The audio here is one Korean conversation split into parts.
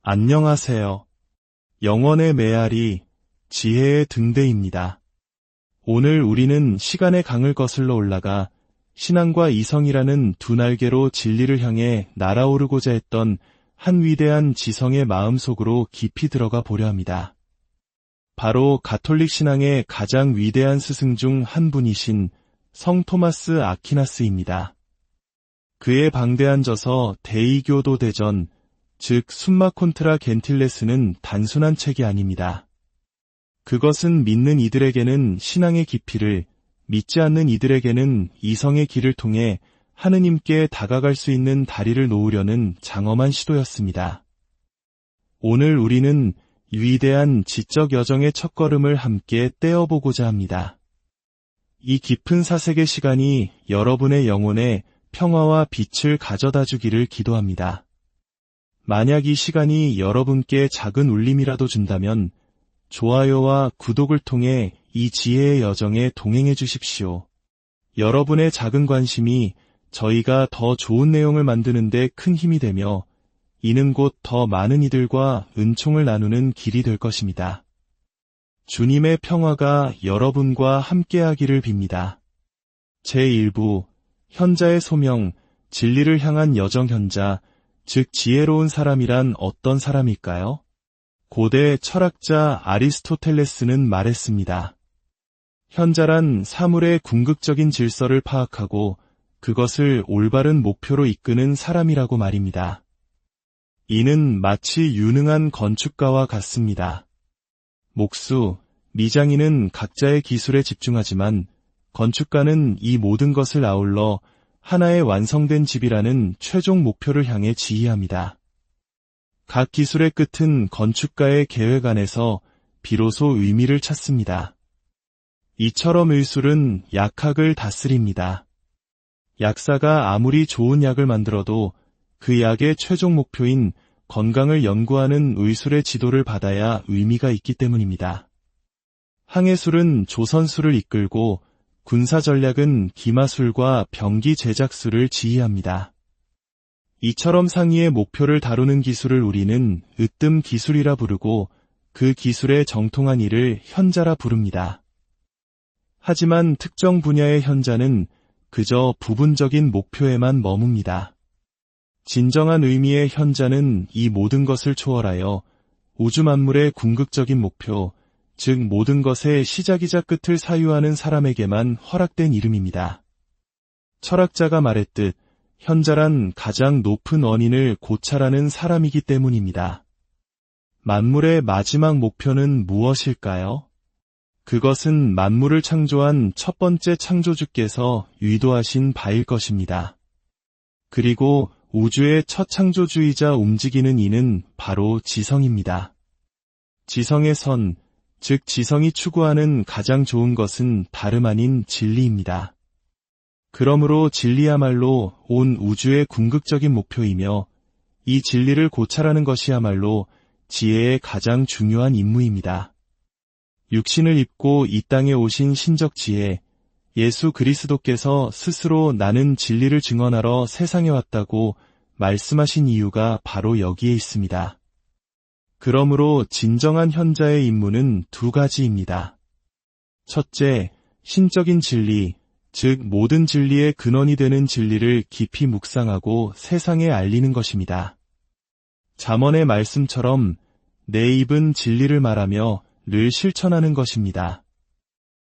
안녕하세요. 영원의 메아리, 지혜의 등대입니다. 오늘 우리는 시간의 강을 거슬러 올라가 신앙과 이성이라는 두 날개로 진리를 향해 날아오르고자 했던 한 위대한 지성의 마음속으로 깊이 들어가 보려 합니다. 바로 가톨릭 신앙의 가장 위대한 스승 중 한 분이신 성 토마스 아퀴나스입니다. 그의 방대한 저서 데이교도 대전, 즉 숨마 콘트라 겐틸레스는 단순한 책이 아닙니다. 그것은 믿는 이들에게는 신앙의 깊이를, 믿지 않는 이들에게는 이성의 길을 통해 하느님께 다가갈 수 있는 다리를 놓으려는 장엄한 시도였습니다. 오늘 우리는 위대한 지적 여정의 첫걸음을 함께 떼어보고자 합니다. 이 깊은 사색의 시간이 여러분의 영혼에 평화와 빛을 가져다 주기를 기도합니다. 만약 이 시간이 여러분께 작은 울림이라도 준다면 좋아요와 구독을 통해 이 지혜의 여정에 동행해 주십시오. 여러분의 작은 관심이 저희가 더 좋은 내용을 만드는 데 큰 힘이 되며 이는 곧 더 많은 이들과 은총을 나누는 길이 될 것입니다. 주님의 평화가 여러분과 함께하기를 빕니다. 제1부 현자의 소명, 진리를 향한 여정 현자, 즉 지혜로운 사람이란 어떤 사람일까요? 고대 철학자 아리스토텔레스는 말했습니다. 현자란 사물의 궁극적인 질서를 파악하고 그것을 올바른 목표로 이끄는 사람이라고 말입니다. 이는 마치 유능한 건축가와 같습니다. 목수, 미장인은 각자의 기술에 집중하지만 건축가는 이 모든 것을 아울러 하나의 완성된 집이라는 최종 목표를 향해 지휘합니다. 각 기술의 끝은 건축가의 계획 안에서 비로소 의미를 찾습니다. 이처럼 의술은 약학을 다스립니다. 약사가 아무리 좋은 약을 만들어도 그 약의 최종 목표인 건강을 연구하는 의술의 지도를 받아야 의미가 있기 때문입니다. 항해술은 조선술을 이끌고 군사전략은 기마술과 병기 제작술을 지휘합니다. 이처럼 상위의 목표를 다루는 기술을 우리는 으뜸 기술이라 부르고 그 기술에 정통한 이를 현자라 부릅니다. 하지만 특정 분야의 현자는 그저 부분적인 목표에만 머뭅니다. 진정한 의미의 현자는 이 모든 것을 초월하여 우주 만물의 궁극적인 목표, 즉 모든 것의 시작이자 끝을 사유하는 사람에게만 허락된 이름입니다. 철학자가 말했듯 현자란 가장 높은 원인을 고찰하는 사람이기 때문입니다. 만물의 마지막 목표는 무엇일까요? 그것은 만물을 창조한 첫 번째 창조주께서 의도하신 바일 것입니다. 그리고 우주의 첫 창조주이자 움직이는 이는 바로 지성입니다. 지성의 선, 즉 지성이 추구하는 가장 좋은 것은 다름 아닌 진리입니다. 그러므로 진리야말로 온 우주의 궁극적인 목표이며 이 진리를 고찰하는 것이야말로 지혜의 가장 중요한 임무입니다. 육신을 입고 이 땅에 오신 신적 지혜, 예수 그리스도께서 스스로 나는 진리를 증언하러 세상에 왔다고 말씀하신 이유가 바로 여기에 있습니다. 그러므로 진정한 현자의 임무는 두 가지입니다. 첫째, 신적인 진리, 즉 모든 진리의 근원이 되는 진리를 깊이 묵상하고 세상에 알리는 것입니다. 잠언의 말씀처럼 내 입은 진리를 말하며 늘 실천하는 것입니다.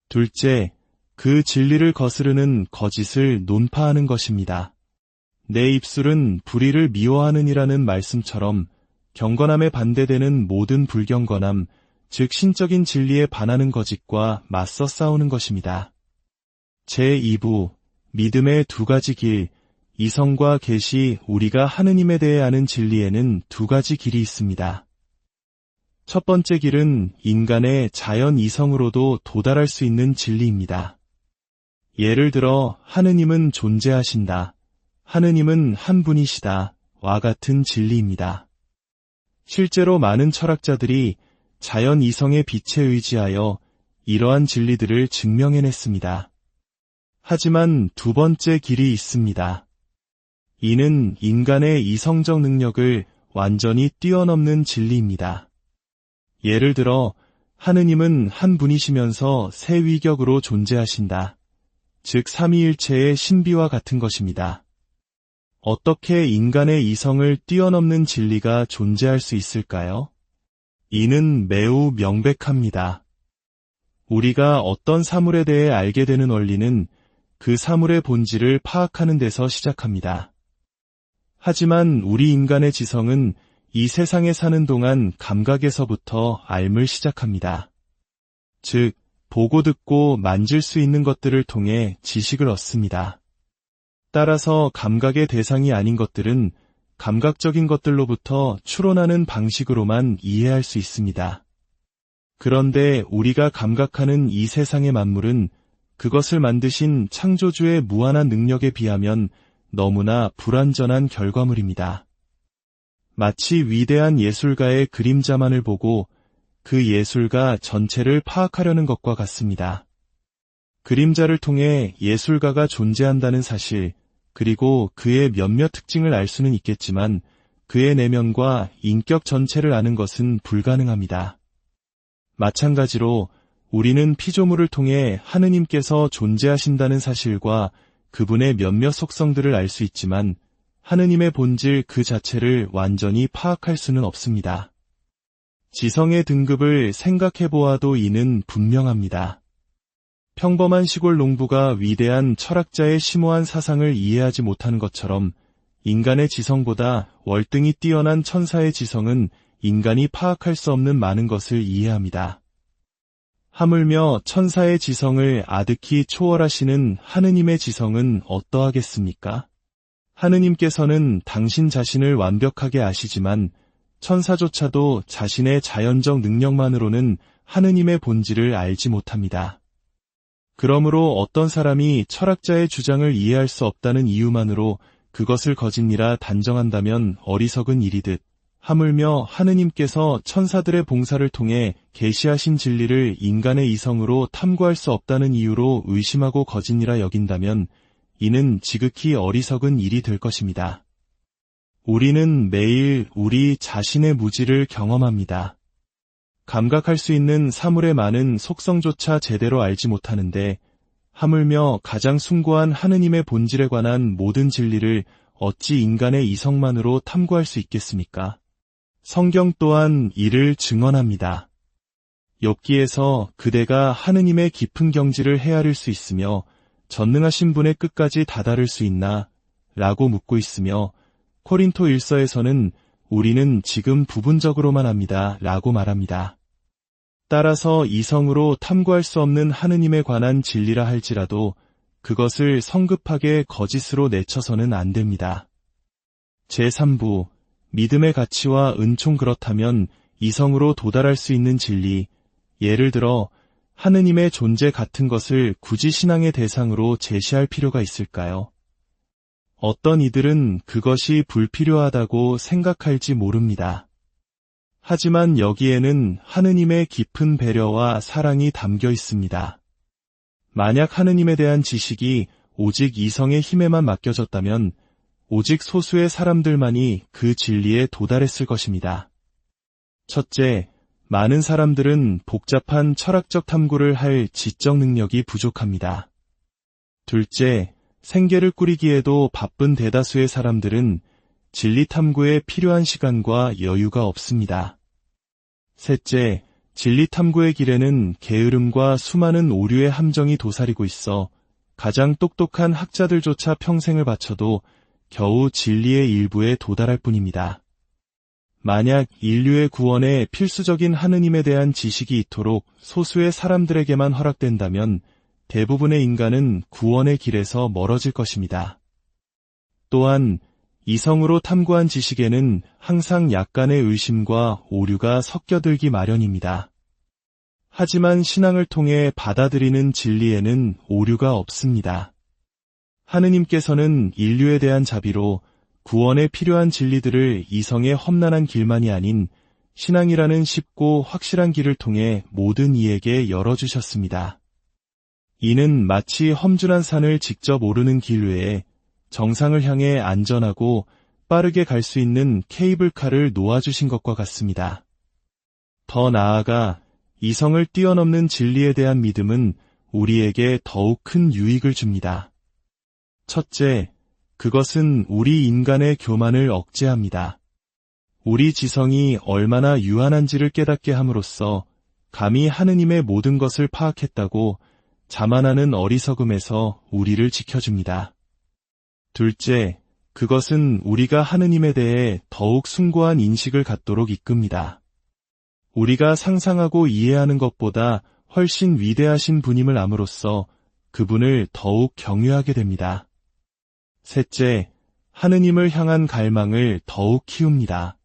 둘째, 그 진리를 거스르는 거짓을 논파하는 것입니다. 내 입술은 불의를 미워하느니라는 말씀처럼 경건함에 반대되는 모든 불경건함, 즉 신적인 진리에 반하는 거짓과 맞서 싸우는 것입니다. 제2부, 믿음의 두 가지 길, 이성과 계시, 우리가 하느님에 대해 아는 진리에는 두 가지 길이 있습니다. 첫 번째 길은 인간의 자연 이성으로도 도달할 수 있는 진리입니다. 예를 들어 하느님은 존재하신다, 하느님은 한 분이시다 와 같은 진리입니다. 실제로 많은 철학자들이 자연 이성의 빛에 의지하여 이러한 진리들을 증명해냈습니다. 하지만 두 번째 길이 있습니다. 이는 인간의 이성적 능력을 완전히 뛰어넘는 진리입니다. 예를 들어 하느님은 한 분이시면서 세 위격으로 존재하신다. 즉 삼위일체의 신비와 같은 것입니다. 어떻게 인간의 이성을 뛰어넘는 진리가 존재할 수 있을까요? 이는 매우 명백합니다. 우리가 어떤 사물에 대해 알게 되는 원리는 그 사물의 본질을 파악하는 데서 시작합니다. 하지만 우리 인간의 지성은 이 세상에 사는 동안 감각에서부터 알물 시작합니다. 즉, 보고 듣고 만질 수 있는 것들을 통해 지식을 얻습니다. 따라서 감각의 대상이 아닌 것들은 감각적인 것들로부터 추론하는 방식으로만 이해할 수 있습니다. 그런데 우리가 감각하는 이 세상의 만물은 그것을 만드신 창조주의 무한한 능력에 비하면 너무나 불완전한 결과물입니다. 마치 위대한 예술가의 그림자만을 보고 그 예술가 전체를 파악하려는 것과 같습니다. 그림자를 통해 예술가가 존재한다는 사실, 그리고 그의 몇몇 특징을 알 수는 있겠지만 그의 내면과 인격 전체를 아는 것은 불가능합니다. 마찬가지로 우리는 피조물을 통해 하느님께서 존재하신다는 사실과 그분의 몇몇 속성들을 알 수 있지만 하느님의 본질 그 자체를 완전히 파악할 수는 없습니다. 지성의 등급을 생각해보아도 이는 분명합니다. 평범한 시골 농부가 위대한 철학자의 심오한 사상을 이해하지 못하는 것처럼 인간의 지성보다 월등히 뛰어난 천사의 지성은 인간이 파악할 수 없는 많은 것을 이해합니다. 하물며 천사의 지성을 아득히 초월하시는 하느님의 지성은 어떠하겠습니까? 하느님께서는 당신 자신을 완벽하게 아시지만 천사조차도 자신의 자연적 능력만으로는 하느님의 본질을 알지 못합니다. 그러므로 어떤 사람이 철학자의 주장을 이해할 수 없다는 이유만으로 그것을 거짓이라 단정한다면 어리석은 일이듯, 하물며 하느님께서 천사들의 봉사를 통해 계시하신 진리를 인간의 이성으로 탐구할 수 없다는 이유로 의심하고 거짓이라 여긴다면 이는 지극히 어리석은 일이 될 것입니다. 우리는 매일 우리 자신의 무지를 경험합니다. 감각할 수 있는 사물의 많은 속성조차 제대로 알지 못하는데 하물며 가장 숭고한 하느님의 본질에 관한 모든 진리를 어찌 인간의 이성만으로 탐구할 수 있겠습니까? 성경 또한 이를 증언합니다. 욥기에서 그대가 하느님의 깊은 경지를 헤아릴 수 있으며 전능하신 분의 끝까지 다다를 수 있나? 라고 묻고 있으며 코린토 1서에서는 우리는 지금 부분적으로만 합니다. 라고 말합니다. 따라서 이성으로 탐구할 수 없는 하느님에 관한 진리라 할지라도 그것을 성급하게 거짓으로 내쳐서는 안 됩니다. 제3부, 믿음의 가치와 은총. 그렇다면 이성으로 도달할 수 있는 진리, 예를 들어 하느님의 존재 같은 것을 굳이 신앙의 대상으로 제시할 필요가 있을까요? 어떤 이들은 그것이 불필요하다고 생각할지 모릅니다. 하지만 여기에는 하느님의 깊은 배려와 사랑이 담겨 있습니다. 만약 하느님에 대한 지식이 오직 이성의 힘에만 맡겨졌다면 오직 소수의 사람들만이 그 진리에 도달했을 것입니다. 첫째, 많은 사람들은 복잡한 철학적 탐구를 할 지적 능력이 부족합니다. 둘째, 생계를 꾸리기에도 바쁜 대다수의 사람들은 진리 탐구에 필요한 시간과 여유가 없습니다. 셋째, 진리 탐구의 길에는 게으름과 수많은 오류의 함정이 도사리고 있어 가장 똑똑한 학자들조차 평생을 바쳐도 겨우 진리의 일부에 도달할 뿐입니다. 만약 인류의 구원에 필수적인 하느님에 대한 지식이 이토록 소수의 사람들에게만 허락된다면 대부분의 인간은 구원의 길에서 멀어질 것입니다. 또한 이성으로 탐구한 지식에는 항상 약간의 의심과 오류가 섞여들기 마련입니다. 하지만 신앙을 통해 받아들이는 진리에는 오류가 없습니다. 하느님께서는 인류에 대한 자비로 구원에 필요한 진리들을 이성의 험난한 길만이 아닌 신앙이라는 쉽고 확실한 길을 통해 모든 이에게 열어주셨습니다. 이는 마치 험준한 산을 직접 오르는 길 외에 정상을 향해 안전하고 빠르게 갈 수 있는 케이블카를 놓아주신 것과 같습니다. 더 나아가 이성을 뛰어넘는 진리에 대한 믿음은 우리에게 더욱 큰 유익을 줍니다. 첫째, 그것은 우리 인간의 교만을 억제합니다. 우리 지성이 얼마나 유한한지를 깨닫게 함으로써 감히 하느님의 모든 것을 파악했다고 자만하는 어리석음에서 우리를 지켜줍니다. 둘째, 그것은 우리가 하느님에 대해 더욱 숭고한 인식을 갖도록 이끕니다. 우리가 상상하고 이해하는 것보다 훨씬 위대하신 분임을 암으로써 그분을 더욱 경외하게 됩니다. 셋째, 하느님을 향한 갈망을 더욱 키웁니다.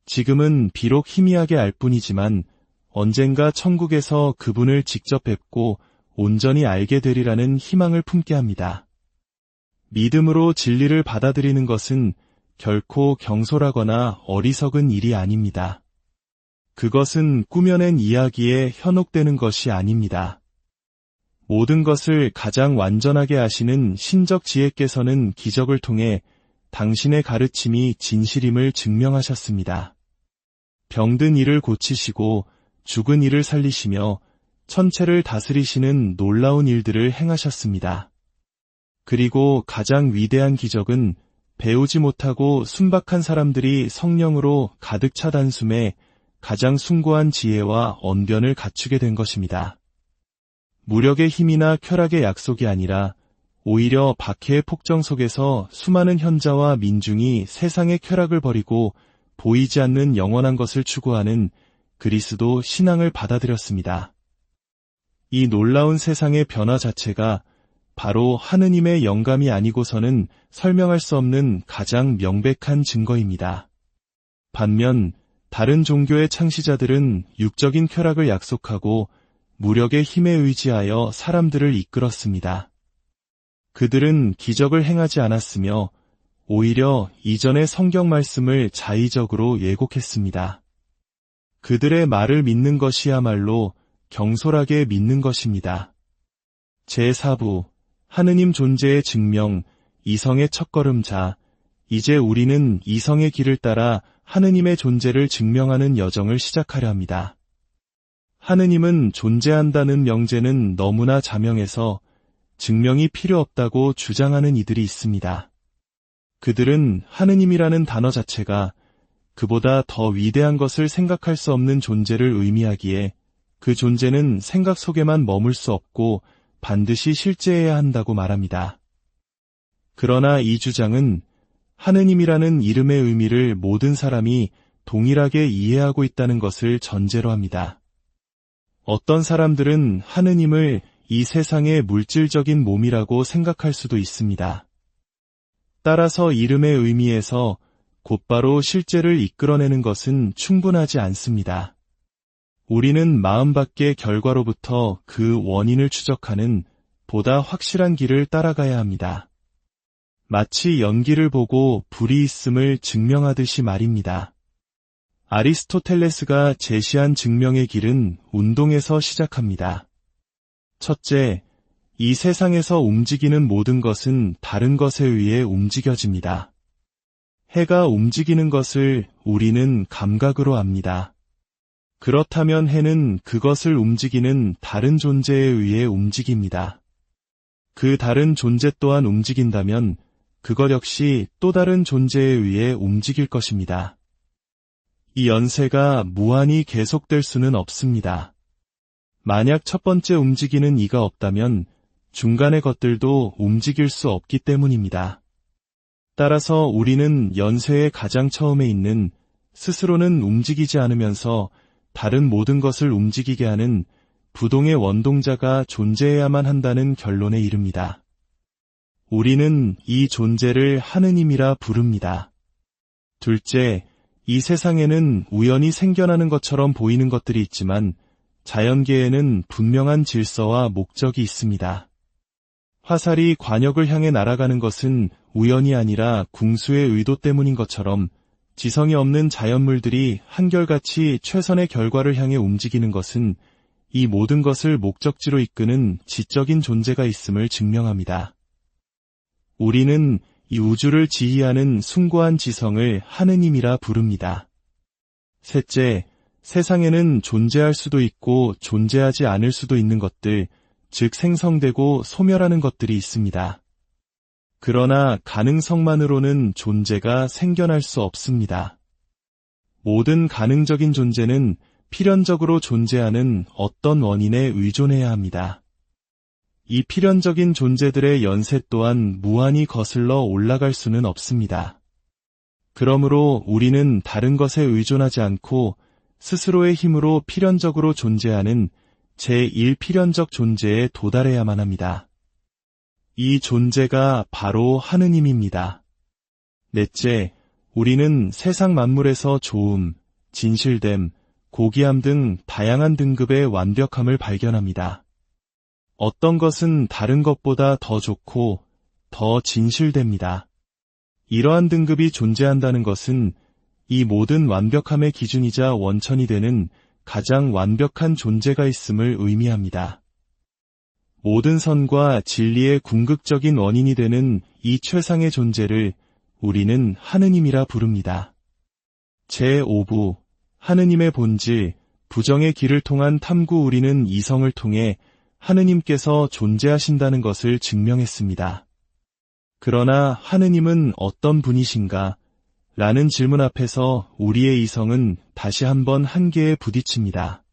지금은 비록 희미하게 알 뿐이지만 언젠가 천국에서 그분을 직접 뵙고 온전히 알게 되리라는 희망을 품게 합니다. 믿음으로 진리를 받아들이는 것은 결코 경솔하거나 어리석은 일이 아닙니다. 그것은 꾸며낸 이야기에 현혹되는 것이 아닙니다. 모든 것을 가장 완전하게 아시는 신적 지혜께서는 기적을 통해 당신의 가르침이 진실임을 증명하셨습니다. 병든 이를 고치시고 죽은 이를 살리시며 천체를 다스리시는 놀라운 일들을 행하셨습니다. 그리고 가장 위대한 기적은 배우지 못하고 순박한 사람들이 성령으로 가득 차 단숨에 가장 숭고한 지혜와 언변을 갖추게 된 것입니다. 무력의 힘이나 쾌락의 약속이 아니라 오히려 박해의 폭정 속에서 수많은 현자와 민중이 세상의 쾌락을 버리고 보이지 않는 영원한 것을 추구하는 그리스도 신앙을 받아들였습니다. 이 놀라운 세상의 변화 자체가 바로 하느님의 영감이 아니고서는 설명할 수 없는 가장 명백한 증거입니다. 반면 다른 종교의 창시자들은 육적인 쾌락을 약속하고 무력의 힘에 의지하여 사람들을 이끌었습니다. 그들은 기적을 행하지 않았으며 오히려 이전의 성경 말씀을 자의적으로 예곡했습니다. 그들의 말을 믿는 것이야말로 경솔하게 믿는 것입니다. 제4부 하느님 존재의 증명, 이성의 첫걸음자. 이제 우리는 이성의 길을 따라 하느님의 존재를 증명하는 여정을 시작하려 합니다. 하느님은 존재한다는 명제는 너무나 자명해서 증명이 필요 없다고 주장하는 이들이 있습니다. 그들은 하느님이라는 단어 자체가 그보다 더 위대한 것을 생각할 수 없는 존재를 의미하기에 그 존재는 생각 속에만 머물 수 없고 반드시 실제해야 한다고 말합니다. 그러나 이 주장은 하느님이라는 이름의 의미를 모든 사람이 동일하게 이해하고 있다는 것을 전제로 합니다. 어떤 사람들은 하느님을 이 세상의 물질적인 몸이라고 생각할 수도 있습니다. 따라서 이름의 의미에서 곧바로 실제를 이끌어내는 것은 충분하지 않습니다. 우리는 마음 밖의 결과로부터 그 원인을 추적하는 보다 확실한 길을 따라가야 합니다. 마치 연기를 보고 불이 있음을 증명하듯이 말입니다. 아리스토텔레스가 제시한 증명의 길은 운동에서 시작합니다. 첫째, 이 세상에서 움직이는 모든 것은 다른 것에 의해 움직여집니다. 해가 움직이는 것을 우리는 감각으로 압니다. 그렇다면 해는 그것을 움직이는 다른 존재에 의해 움직입니다. 그 다른 존재 또한 움직인다면 그것 역시 또 다른 존재에 의해 움직일 것입니다. 이 연쇄가 무한히 계속될 수는 없습니다. 만약 첫 번째 움직이는 이가 없다면 중간의 것들도 움직일 수 없기 때문입니다. 따라서 우리는 연쇄의 가장 처음에 있는 스스로는 움직이지 않으면서 다른 모든 것을 움직이게 하는 부동의 원동자가 존재해야만 한다는 결론에 이릅니다. 우리는 이 존재를 하느님이라 부릅니다. 둘째, 이 세상에는 우연히 생겨나는 것처럼 보이는 것들이 있지만 자연계에는 분명한 질서와 목적이 있습니다. 화살이 관역을 향해 날아가는 것은 우연이 아니라 궁수의 의도 때문인 것처럼 지성이 없는 자연물들이 한결같이 최선의 결과를 향해 움직이는 것은 이 모든 것을 목적지로 이끄는 지적인 존재가 있음을 증명합니다. 우리는 이 우주를 지휘하는 숭고한 지성을 하느님이라 부릅니다. 셋째, 세상에는 존재할 수도 있고 존재하지 않을 수도 있는 것들, 즉 생성되고 소멸하는 것들이 있습니다. 그러나 가능성만으로는 존재가 생겨날 수 없습니다. 모든 가능적인 존재는 필연적으로 존재하는 어떤 원인에 의존해야 합니다. 이 필연적인 존재들의 연세 또한 무한히 거슬러 올라갈 수는 없습니다. 그러므로 우리는 다른 것에 의존하지 않고 스스로의 힘으로 필연적으로 존재하는 제1필연적 존재에 도달해야만 합니다. 이 존재가 바로 하느님입니다. 넷째, 우리는 세상 만물에서 좋음, 진실됨, 고귀함 등 다양한 등급의 완벽함을 발견합니다. 어떤 것은 다른 것보다 더 좋고 더 진실됩니다. 이러한 등급이 존재한다는 것은 이 모든 완벽함의 기준이자 원천이 되는 가장 완벽한 존재가 있음을 의미합니다. 모든 선과 진리의 궁극적인 원인이 되는 이 최상의 존재를 우리는 하느님이라 부릅니다. 제5부 하느님의 본질, 부정의 길을 통한 탐구. 우리는 이성을 통해 하느님께서 존재하신다는 것을 증명했습니다. 그러나 하느님은 어떤 분이신가? 라는 질문 앞에서 우리의 이성은 다시 한번 한계에 부딪힙니다.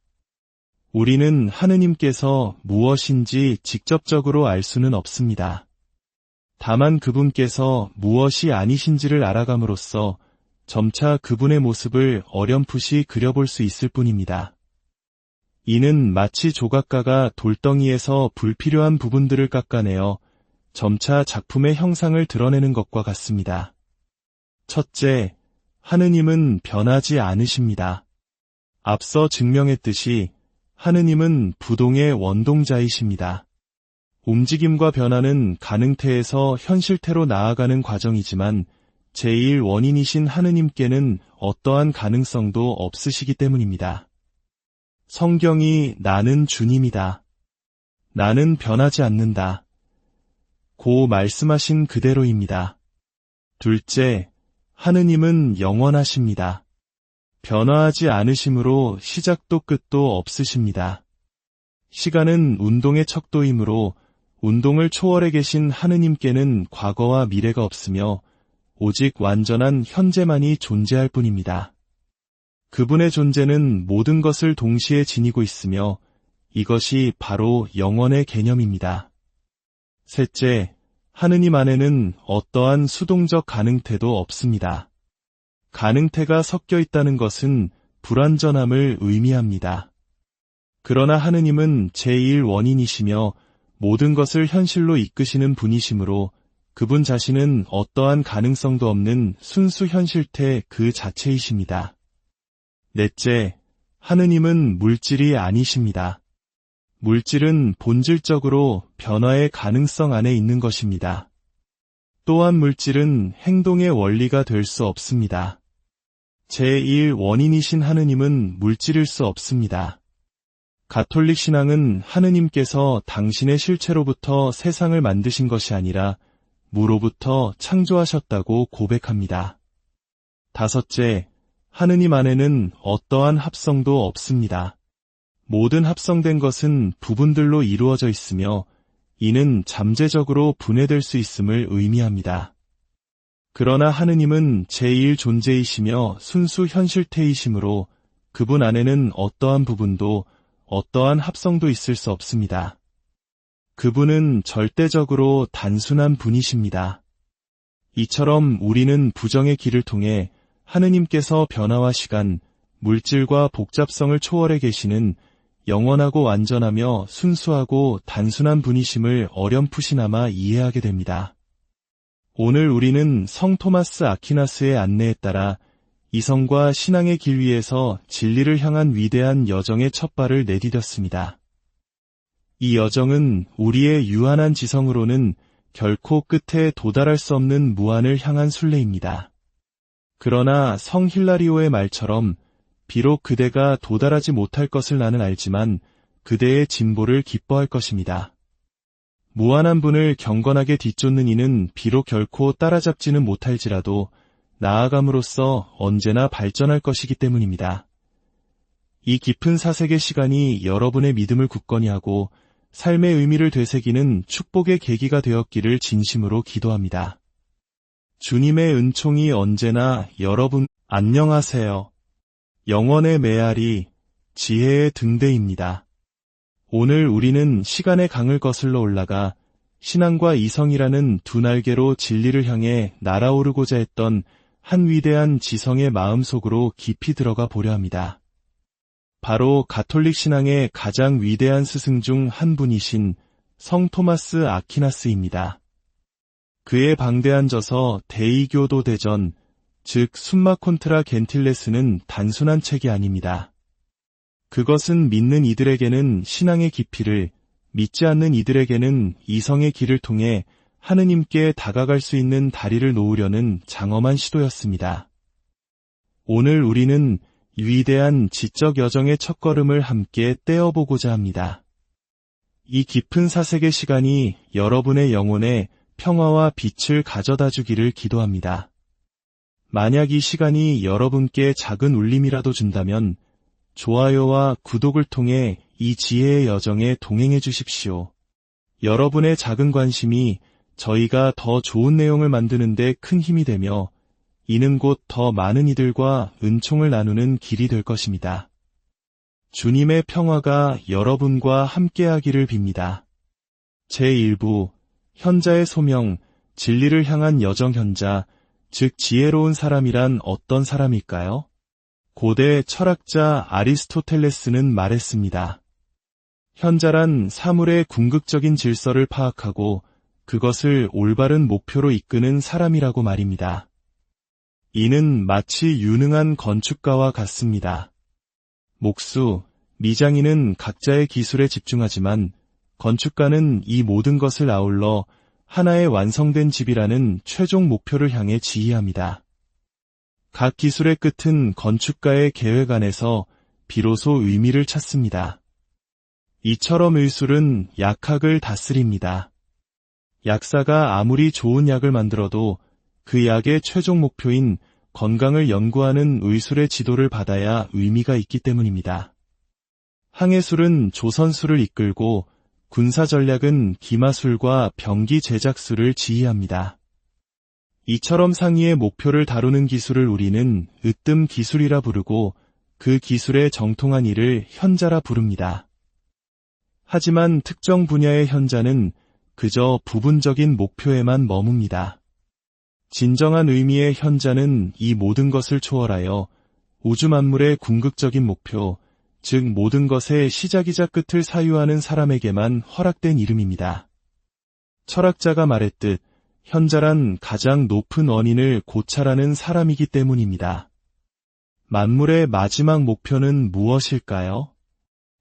우리는 하느님께서 무엇인지 직접적으로 알 수는 없습니다. 다만 그분께서 무엇이 아니신지를 알아감으로써 점차 그분의 모습을 어렴풋이 그려볼 수 있을 뿐입니다. 이는 마치 조각가가 돌덩이에서 불필요한 부분들을 깎아내어 점차 작품의 형상을 드러내는 것과 같습니다. 첫째, 하느님은 변하지 않으십니다. 앞서 증명했듯이 하느님은 부동의 원동자이십니다. 움직임과 변화는 가능태에서 현실태로 나아가는 과정이지만 제1원인이신 하느님께는 어떠한 가능성도 없으시기 때문입니다. 성경이 나는 주님이다. 나는 변하지 않는다. 고 말씀하신 그대로입니다. 둘째, 하느님은 영원하십니다. 변화하지 않으심으로 시작도 끝도 없으십니다. 시간은 운동의 척도이므로 운동을 초월해 계신 하느님께는 과거와 미래가 없으며 오직 완전한 현재만이 존재할 뿐입니다. 그분의 존재는 모든 것을 동시에 지니고 있으며 이것이 바로 영원의 개념입니다. 셋째, 하느님 안에는 어떠한 수동적 가능태도 없습니다. 가능태가 섞여 있다는 것은 불완전함을 의미합니다. 그러나 하느님은 제1원인이시며 모든 것을 현실로 이끄시는 분이시므로 그분 자신은 어떠한 가능성도 없는 순수 현실태 그 자체이십니다. 넷째, 하느님은 물질이 아니십니다. 물질은 본질적으로 변화의 가능성 안에 있는 것입니다. 또한 물질은 행동의 원리가 될 수 없습니다. 제1원인이신 하느님은 물질일 수 없습니다. 가톨릭 신앙은 하느님께서 당신의 실체로부터 세상을 만드신 것이 아니라 무로부터 창조하셨다고 고백합니다. 다섯째, 하느님 안에는 어떠한 합성도 없습니다. 모든 합성된 것은 부분들로 이루어져 있으며 이는 잠재적으로 분해될 수 있음을 의미합니다. 그러나 하느님은 제1존재이시며 순수 현실태이시므로 그분 안에는 어떠한 부분도 어떠한 합성도 있을 수 없습니다. 그분은 절대적으로 단순한 분이십니다. 이처럼 우리는 부정의 길을 통해 하느님께서 변화와 시간, 물질과 복잡성을 초월해 계시는 영원하고 완전하며 순수하고 단순한 분이심을 어렴풋이나마 이해하게 됩니다. 오늘 우리는 성 토마스 아퀴나스의 안내에 따라 이성과 신앙의 길 위에서 진리를 향한 위대한 여정의 첫 발을 내디뎠습니다. 이 여정은 우리의 유한한 지성으로는 결코 끝에 도달할 수 없는 무한을 향한 순례입니다. 그러나 성 힐라리오의 말처럼 비록 그대가 도달하지 못할 것을 나는 알지만 그대의 진보를 기뻐할 것입니다. 무한한 분을 경건하게 뒤쫓는 이는 비록 결코 따라잡지는 못할지라도 나아감으로써 언제나 발전할 것이기 때문입니다. 이 깊은 사색의 시간이 여러분의 믿음을 굳건히 하고 삶의 의미를 되새기는 축복의 계기가 되었기를 진심으로 기도합니다. 주님의 은총이 언제나 여러분 안녕하세요. 영원의 메아리, 지혜의 등대입니다. 오늘 우리는 시간의 강을 거슬러 올라가 신앙과 이성이라는 두 날개로 진리를 향해 날아오르고자 했던 한 위대한 지성의 마음속으로 깊이 들어가 보려 합니다. 바로 가톨릭 신앙의 가장 위대한 스승 중 한 분이신 성 토마스 아퀴나스입니다. 그의 방대한 저서 데이교도 대전, 즉 숨마 콘트라 겐틸레스는 단순한 책이 아닙니다. 그것은 믿는 이들에게는 신앙의 깊이를, 믿지 않는 이들에게는 이성의 길을 통해 하느님께 다가갈 수 있는 다리를 놓으려는 장엄한 시도였습니다. 오늘 우리는 위대한 지적 여정의 첫걸음을 함께 떼어보고자 합니다. 이 깊은 사색의 시간이 여러분의 영혼에 평화와 빛을 가져다 주기를 기도합니다. 만약 이 시간이 여러분께 작은 울림이라도 준다면 좋아요와 구독을 통해 이 지혜의 여정에 동행해 주십시오. 여러분의 작은 관심이 저희가 더 좋은 내용을 만드는 데 큰 힘이 되며 이는 곧 더 많은 이들과 은총을 나누는 길이 될 것입니다. 주님의 평화가 여러분과 함께하기를 빕니다. 제1부 현자의 소명, 진리를 향한 여정 현자, 즉 지혜로운 사람이란 어떤 사람일까요? 고대 철학자 아리스토텔레스는 말했습니다. 현자란 사물의 궁극적인 질서를 파악하고 그것을 올바른 목표로 이끄는 사람이라고 말입니다. 이는 마치 유능한 건축가와 같습니다. 목수, 미장인은 각자의 기술에 집중하지만 건축가는 이 모든 것을 아울러 하나의 완성된 집이라는 최종 목표를 향해 지휘합니다. 각 기술의 끝은 건축가의 계획 안에서 비로소 의미를 찾습니다. 이처럼 의술은 약학을 다스립니다. 약사가 아무리 좋은 약을 만들어도 그 약의 최종 목표인 건강을 연구하는 의술의 지도를 받아야 의미가 있기 때문입니다. 항해술은 조선술을 이끌고 군사전략은 기마술과 병기 제작술을 지휘합니다. 이처럼 상위의 목표를 다루는 기술을 우리는 으뜸 기술이라 부르고 그 기술에 정통한 이를 현자라 부릅니다. 하지만 특정 분야의 현자는 그저 부분적인 목표에만 머뭅니다. 진정한 의미의 현자는 이 모든 것을 초월하여 우주 만물의 궁극적인 목표, 즉 모든 것의 시작이자 끝을 사유하는 사람에게만 허락된 이름입니다. 철학자가 말했듯 현자란 가장 높은 원인을 고찰하는 사람이기 때문입니다. 만물의 마지막 목표는 무엇일까요?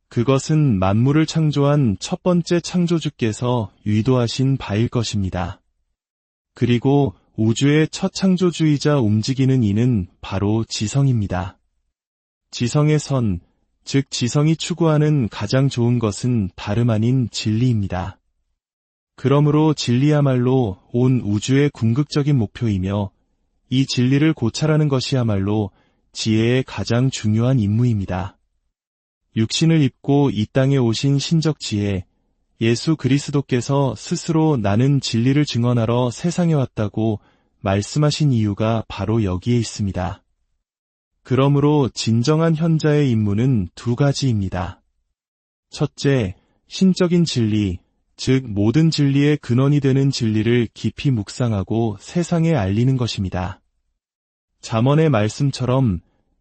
그것은 만물을 창조한 첫 번째 창조주께서 의도하신 바일 것입니다. 그리고 우주의 첫 창조주이자 움직이는 이는 바로 지성입니다. 지성의 선, 즉 지성이 추구하는 가장 좋은 것은 다름 아닌 진리입니다. 그러므로 진리야말로 온 우주의 궁극적인 목표이며 이 진리를 고찰하는 것이야말로 지혜의 가장 중요한 임무입니다. 육신을 입고 이 땅에 오신 신적 지혜, 예수 그리스도께서 스스로 나는 진리를 증언하러 세상에 왔다고 말씀하신 이유가 바로 여기에 있습니다. 그러므로 진정한 현자의 임무는 두 가지입니다. 첫째, 신적인 진리, 즉 모든 진리의 근원이 되는 진리를 깊이 묵상하고 세상에 알리는 것입니다. 잠언의 말씀처럼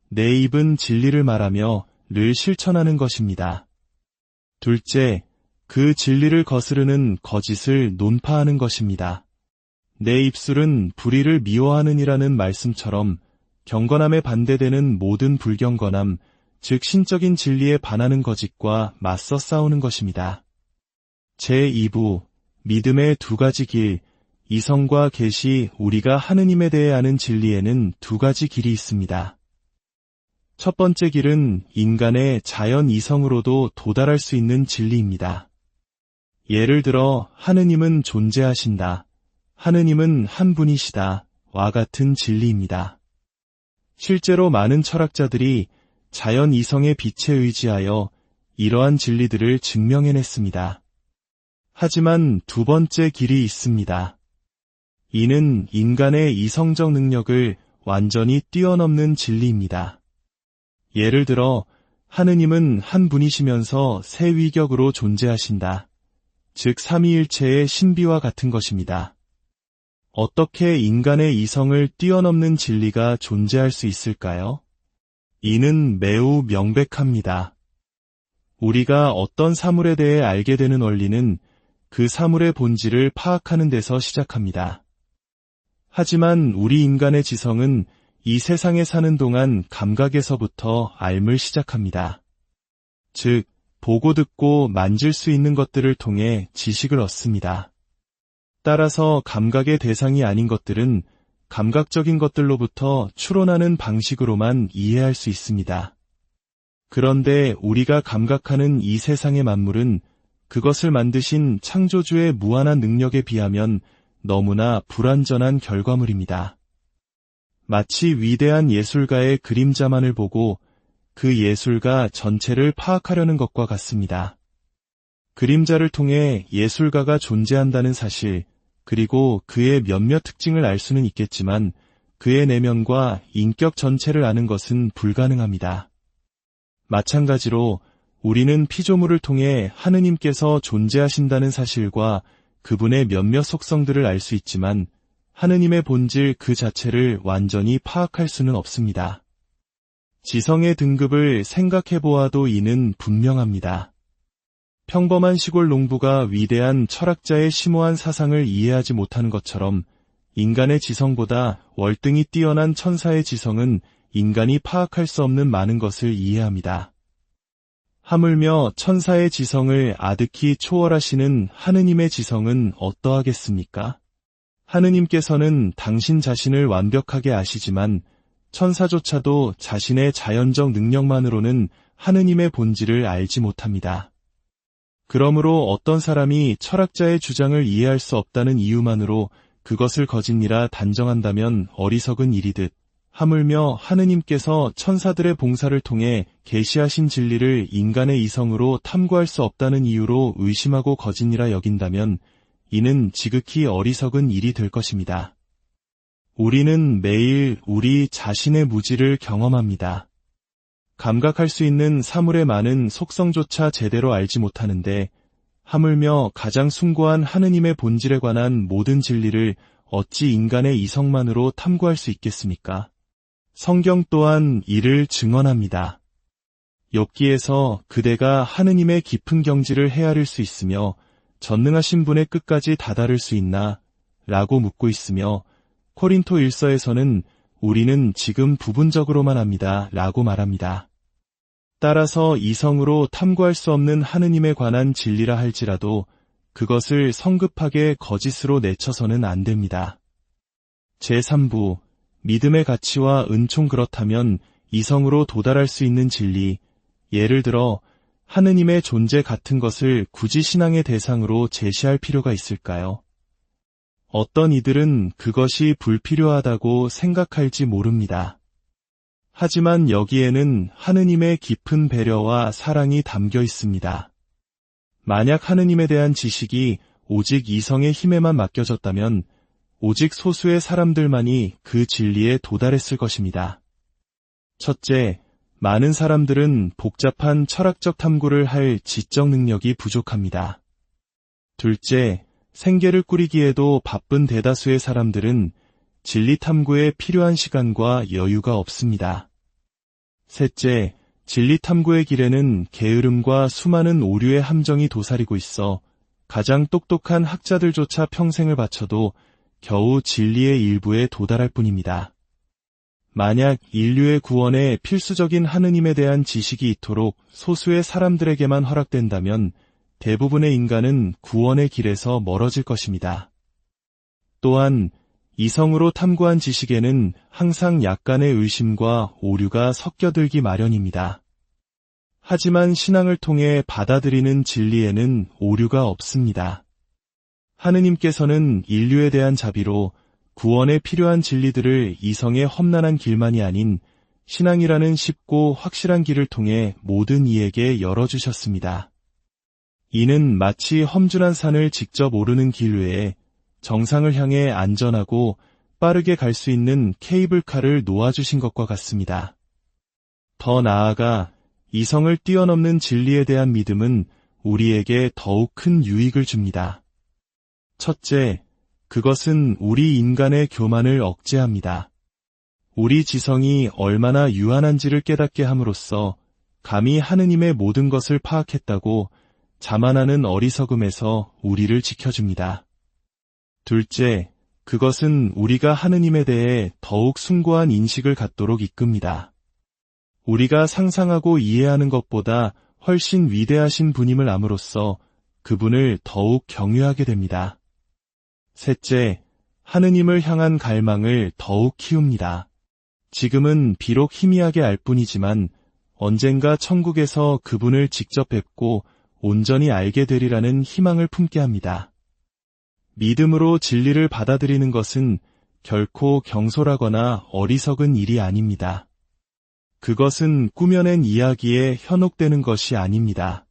내 입은 진리를 말하며 늘 실천하는 것입니다. 둘째, 그 진리를 거스르는 거짓을 논파하는 것입니다. 내 입술은 불의를 미워하느니라는 말씀처럼 경건함에 반대되는 모든 불경건함, 즉 신적인 진리에 반하는 거짓과 맞서 싸우는 것입니다. 제2부, 믿음의 두 가지 길, 이성과 계시, 우리가 하느님에 대해 아는 진리에는 두 가지 길이 있습니다. 첫 번째 길은 인간의 자연 이성으로도 도달할 수 있는 진리입니다. 예를 들어 하느님은 존재하신다, 하느님은 한 분이시다 와 같은 진리입니다. 실제로 많은 철학자들이 자연 이성의 빛에 의지하여 이러한 진리들을 증명해냈습니다. 하지만 두 번째 길이 있습니다. 이는 인간의 이성적 능력을 완전히 뛰어넘는 진리입니다. 예를 들어 하느님은 한 분이시면서 세 위격으로 존재하신다. 즉 삼위일체의 신비와 같은 것입니다. 어떻게 인간의 이성을 뛰어넘는 진리가 존재할 수 있을까요? 이는 매우 명백합니다. 우리가 어떤 사물에 대해 알게 되는 원리는 그 사물의 본질을 파악하는 데서 시작합니다. 하지만 우리 인간의 지성은 이 세상에 사는 동안 감각에서부터 알물 시작합니다. 즉, 보고 듣고 만질 수 있는 것들을 통해 지식을 얻습니다. 따라서 감각의 대상이 아닌 것들은 감각적인 것들로부터 추론하는 방식으로만 이해할 수 있습니다. 그런데 우리가 감각하는 이 세상의 만물은 그것을 만드신 창조주의 무한한 능력에 비하면 너무나 불완전한 결과물입니다. 마치 위대한 예술가의 그림자만을 보고 그 예술가 전체를 파악하려는 것과 같습니다. 그림자를 통해 예술가가 존재한다는 사실, 그리고 그의 몇몇 특징을 알 수는 있겠지만 그의 내면과 인격 전체를 아는 것은 불가능합니다. 마찬가지로 우리는 피조물을 통해 하느님께서 존재하신다는 사실과 그분의 몇몇 속성들을 알 수 있지만 하느님의 본질 그 자체를 완전히 파악할 수는 없습니다. 지성의 등급을 생각해 보아도 이는 분명합니다. 평범한 시골 농부가 위대한 철학자의 심오한 사상을 이해하지 못하는 것처럼 인간의 지성보다 월등히 뛰어난 천사의 지성은 인간이 파악할 수 없는 많은 것을 이해합니다. 하물며 천사의 지성을 아득히 초월하시는 하느님의 지성은 어떠하겠습니까? 하느님께서는 당신 자신을 완벽하게 아시지만 천사조차도 자신의 자연적 능력만으로는 하느님의 본질을 알지 못합니다. 그러므로 어떤 사람이 철학자의 주장을 이해할 수 없다는 이유만으로 그것을 거짓이라 단정한다면 어리석은 일이듯, 하물며 하느님께서 천사들의 봉사를 통해 계시하신 진리를 인간의 이성으로 탐구할 수 없다는 이유로 의심하고 거짓이라 여긴다면 이는 지극히 어리석은 일이 될 것입니다. 우리는 매일 우리 자신의 무지를 경험합니다. 감각할 수 있는 사물의 많은 속성조차 제대로 알지 못하는데 하물며 가장 숭고한 하느님의 본질에 관한 모든 진리를 어찌 인간의 이성만으로 탐구할 수 있겠습니까? 성경 또한 이를 증언합니다. 욥기에서 그대가 하느님의 깊은 경지를 헤아릴 수 있으며 전능하신 분의 끝까지 다다를 수 있나? 라고 묻고 있으며 코린토 1서에서는 우리는 지금 부분적으로만 합니다. 라고 말합니다. 따라서 이성으로 탐구할 수 없는 하느님에 관한 진리라 할지라도 그것을 성급하게 거짓으로 내쳐서는 안 됩니다. 제3부, 믿음의 가치와 은총. 그렇다면 이성으로 도달할 수 있는 진리, 예를 들어 하느님의 존재 같은 것을 굳이 신앙의 대상으로 제시할 필요가 있을까요? 어떤 이들은 그것이 불필요하다고 생각할지 모릅니다. 하지만 여기에는 하느님의 깊은 배려와 사랑이 담겨 있습니다. 만약 하느님에 대한 지식이 오직 이성의 힘에만 맡겨졌다면 오직 소수의 사람들만이 그 진리에 도달했을 것입니다. 첫째, 많은 사람들은 복잡한 철학적 탐구를 할 지적 능력이 부족합니다. 둘째, 생계를 꾸리기에도 바쁜 대다수의 사람들은 진리 탐구에 필요한 시간과 여유가 없습니다. 셋째, 진리 탐구의 길에는 게으름과 수많은 오류의 함정이 도사리고 있어 가장 똑똑한 학자들조차 평생을 바쳐도 겨우 진리의 일부에 도달할 뿐입니다. 만약 인류의 구원에 필수적인 하느님에 대한 지식이 이토록 소수의 사람들에게만 허락된다면 대부분의 인간은 구원의 길에서 멀어질 것입니다. 또한 이성으로 탐구한 지식에는 항상 약간의 의심과 오류가 섞여들기 마련입니다. 하지만 신앙을 통해 받아들이는 진리에는 오류가 없습니다. 하느님께서는 인류에 대한 자비로 구원에 필요한 진리들을 이성의 험난한 길만이 아닌 신앙이라는 쉽고 확실한 길을 통해 모든 이에게 열어주셨습니다. 이는 마치 험준한 산을 직접 오르는 길 외에 정상을 향해 안전하고 빠르게 갈 수 있는 케이블카를 놓아주신 것과 같습니다. 더 나아가 이성을 뛰어넘는 진리에 대한 믿음은 우리에게 더욱 큰 유익을 줍니다. 첫째, 그것은 우리 인간의 교만을 억제합니다. 우리 지성이 얼마나 유한한지를 깨닫게 함으로써 감히 하느님의 모든 것을 파악했다고 자만하는 어리석음에서 우리를 지켜줍니다. 둘째, 그것은 우리가 하느님에 대해 더욱 숭고한 인식을 갖도록 이끕니다. 우리가 상상하고 이해하는 것보다 훨씬 위대하신 분임을 암으로써 그분을 더욱 경외하게 됩니다. 셋째, 하느님을 향한 갈망을 더욱 키웁니다. 지금은 비록 희미하게 알 뿐이지만 언젠가 천국에서 그분을 직접 뵙고 온전히 알게 되리라는 희망을 품게 합니다. 믿음으로 진리를 받아들이는 것은 결코 경솔하거나 어리석은 일이 아닙니다. 그것은 꾸며낸 이야기에 현혹되는 것이 아닙니다.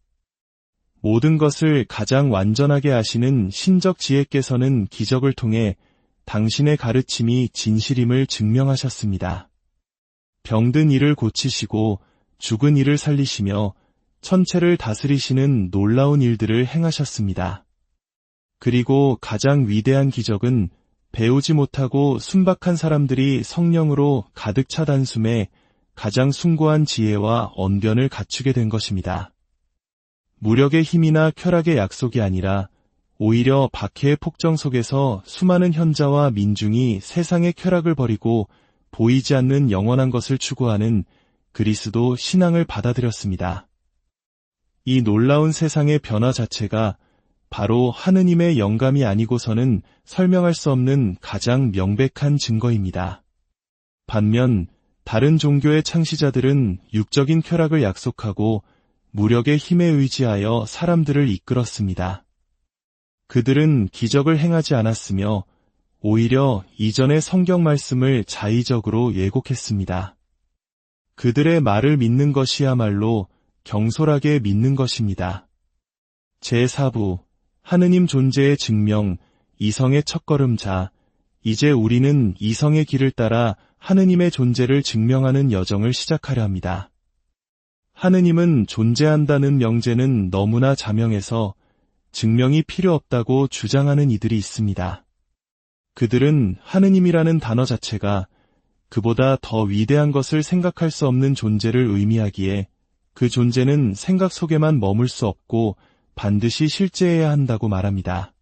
모든 것을 가장 완전하게 아시는 신적 지혜께서는 기적을 통해 당신의 가르침이 진실임을 증명하셨습니다. 병든 이를 고치시고 죽은 이를 살리시며 천체를 다스리시는 놀라운 일들을 행하셨습니다. 그리고 가장 위대한 기적은 배우지 못하고 순박한 사람들이 성령으로 가득 차 단숨에 가장 숭고한 지혜와 언변을 갖추게 된 것입니다. 무력의 힘이나 쾌락의 약속이 아니라 오히려 박해의 폭정 속에서 수많은 현자와 민중이 세상의 쾌락을 버리고 보이지 않는 영원한 것을 추구하는 그리스도 신앙을 받아들였습니다. 이 놀라운 세상의 변화 자체가 바로 하느님의 영감이 아니고서는 설명할 수 없는 가장 명백한 증거입니다. 반면 다른 종교의 창시자들은 육적인 쾌락을 약속하고 무력의 힘에 의지하여 사람들을 이끌었습니다. 그들은 기적을 행하지 않았으며 오히려 이전의 성경 말씀을 자의적으로 예곡했습니다. 그들의 말을 믿는 것이야말로 경솔하게 믿는 것입니다. 제4부 하느님 존재의 증명, 이성의 첫걸음자. 이제 우리는 이성의 길을 따라 하느님의 존재를 증명하는 여정을 시작하려 합니다. 하느님은 존재한다는 명제는 너무나 자명해서 증명이 필요 없다고 주장하는 이들이 있습니다. 그들은 하느님이라는 단어 자체가 그보다 더 위대한 것을 생각할 수 없는 존재를 의미하기에 그 존재는 생각 속에만 머물 수 없고 반드시 실제해야 한다고 말합니다.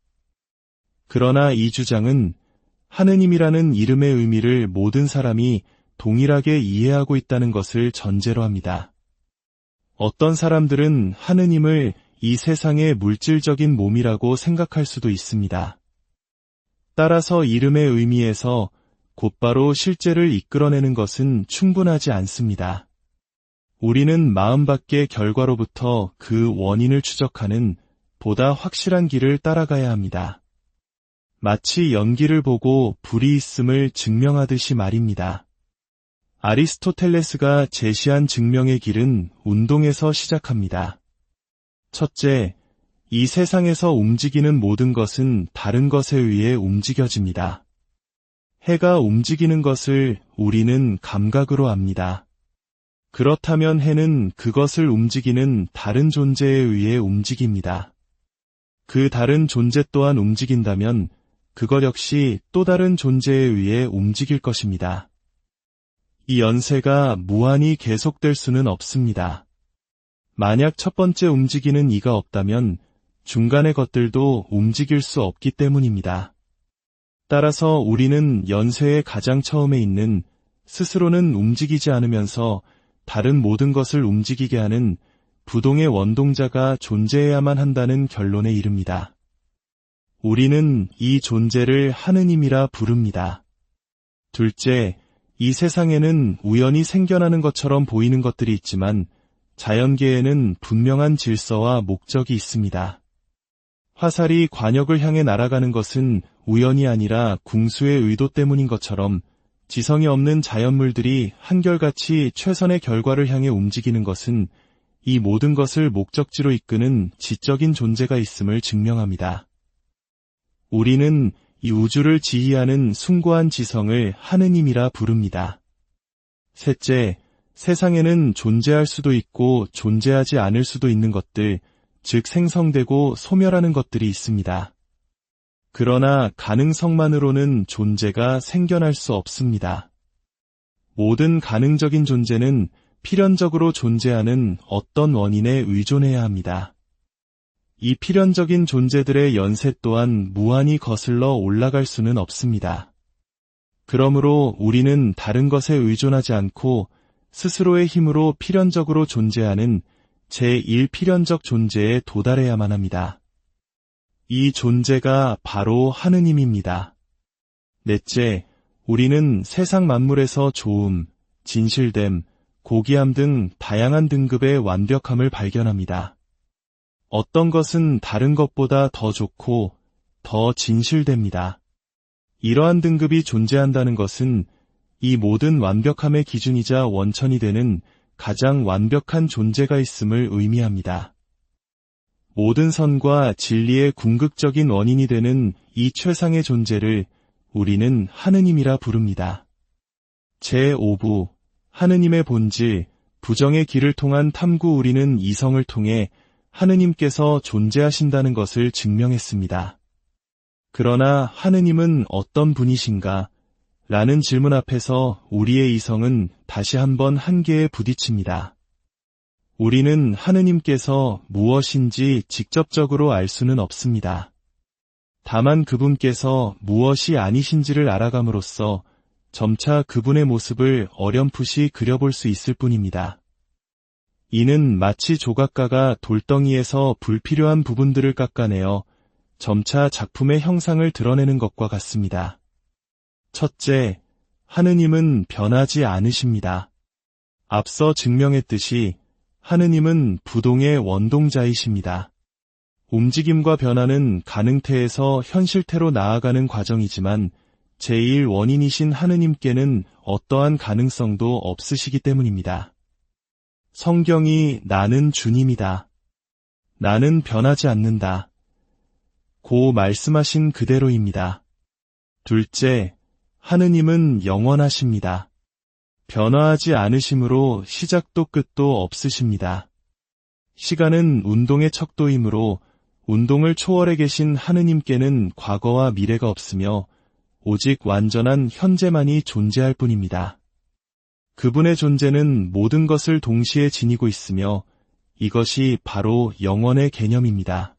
그러나 이 주장은 하느님이라는 이름의 의미를 모든 사람이 동일하게 이해하고 있다는 것을 전제로 합니다. 어떤 사람들은 하느님을 이 세상의 물질적인 몸이라고 생각할 수도 있습니다. 따라서 이름의 의미에서 곧바로 실제를 이끌어내는 것은 충분하지 않습니다. 우리는 마음 밖의 결과로부터 그 원인을 추적하는 보다 확실한 길을 따라가야 합니다. 마치 연기를 보고 불이 있음을 증명하듯이 말입니다. 아리스토텔레스가 제시한 증명의 길은 운동에서 시작합니다. 첫째, 이 세상에서 움직이는 모든 것은 다른 것에 의해 움직여집니다. 해가 움직이는 것을 우리는 감각으로 압니다. 그렇다면 해는 그것을 움직이는 다른 존재에 의해 움직입니다. 그 다른 존재 또한 움직인다면 그것 역시 또 다른 존재에 의해 움직일 것입니다. 이 연쇄가 무한히 계속될 수는 없습니다. 만약 첫 번째 움직이는 이가 없다면 중간의 것들도 움직일 수 없기 때문입니다. 따라서 우리는 연쇄의 가장 처음에 있는 스스로는 움직이지 않으면서 다른 모든 것을 움직이게 하는 부동의 원동자가 존재해야만 한다는 결론에 이릅니다. 우리는 이 존재를 하느님이라 부릅니다. 둘째, 이 세상에는 우연히 생겨나는 것처럼 보이는 것들이 있지만 자연계에는 분명한 질서와 목적이 있습니다. 화살이 관역을 향해 날아가는 것은 우연이 아니라 궁수의 의도 때문인 것처럼 지성이 없는 자연물들이 한결같이 최선의 결과를 향해 움직이는 것은 이 모든 것을 목적지로 이끄는 지적인 존재가 있음을 증명합니다. 우리는 이 우주를 지휘하는 숭고한 지성을 하느님이라 부릅니다. 셋째, 세상에는 존재할 수도 있고 존재하지 않을 수도 있는 것들, 즉 생성되고 소멸하는 것들이 있습니다. 그러나 가능성만으로는 존재가 생겨날 수 없습니다. 모든 가능적인 존재는 필연적으로 존재하는 어떤 원인에 의존해야 합니다. 이 필연적인 존재들의 연세 또한 무한히 거슬러 올라갈 수는 없습니다. 그러므로 우리는 다른 것에 의존하지 않고 스스로의 힘으로 필연적으로 존재하는 제1필연적 존재에 도달해야만 합니다. 이 존재가 바로 하느님입니다. 넷째, 우리는 세상 만물에서 좋음, 진실됨, 고귀함 등 다양한 등급의 완벽함을 발견합니다. 어떤 것은 다른 것보다 더 좋고 더 진실됩니다. 이러한 등급이 존재한다는 것은 이 모든 완벽함의 기준이자 원천이 되는 가장 완벽한 존재가 있음을 의미합니다. 모든 선과 진리의 궁극적인 원인이 되는 이 최상의 존재를 우리는 하느님이라 부릅니다. 제5부 하느님의 본질, 부정의 길을 통한 탐구. 우리는 이성을 통해 하느님께서 존재하신다는 것을 증명했습니다. 그러나 하느님은 어떤 분이신가? 라는 질문 앞에서 우리의 이성은 다시 한번 한계에 부딪힙니다. 우리는 하느님께서 무엇인지 직접적으로 알 수는 없습니다. 다만 그분께서 무엇이 아니신지를 알아감으로써 점차 그분의 모습을 어렴풋이 그려볼 수 있을 뿐입니다. 이는 마치 조각가가 돌덩이에서 불필요한 부분들을 깎아내어 점차 작품의 형상을 드러내는 것과 같습니다. 첫째, 하느님은 변하지 않으십니다. 앞서 증명했듯이 하느님은 부동의 원동자이십니다. 움직임과 변화는 가능태에서 현실태로 나아가는 과정이지만 제1원인이신 하느님께는 어떠한 가능성도 없으시기 때문입니다. 성경이 나는 주님이다. 나는 변하지 않는다. 고 말씀하신 그대로입니다. 둘째, 하느님은 영원하십니다. 변화하지 않으심으로 시작도 끝도 없으십니다. 시간은 운동의 척도이므로 운동을 초월해 계신 하느님께는 과거와 미래가 없으며 오직 완전한 현재만이 존재할 뿐입니다. 그분의 존재는 모든 것을 동시에 지니고 있으며 이것이 바로 영원의 개념입니다.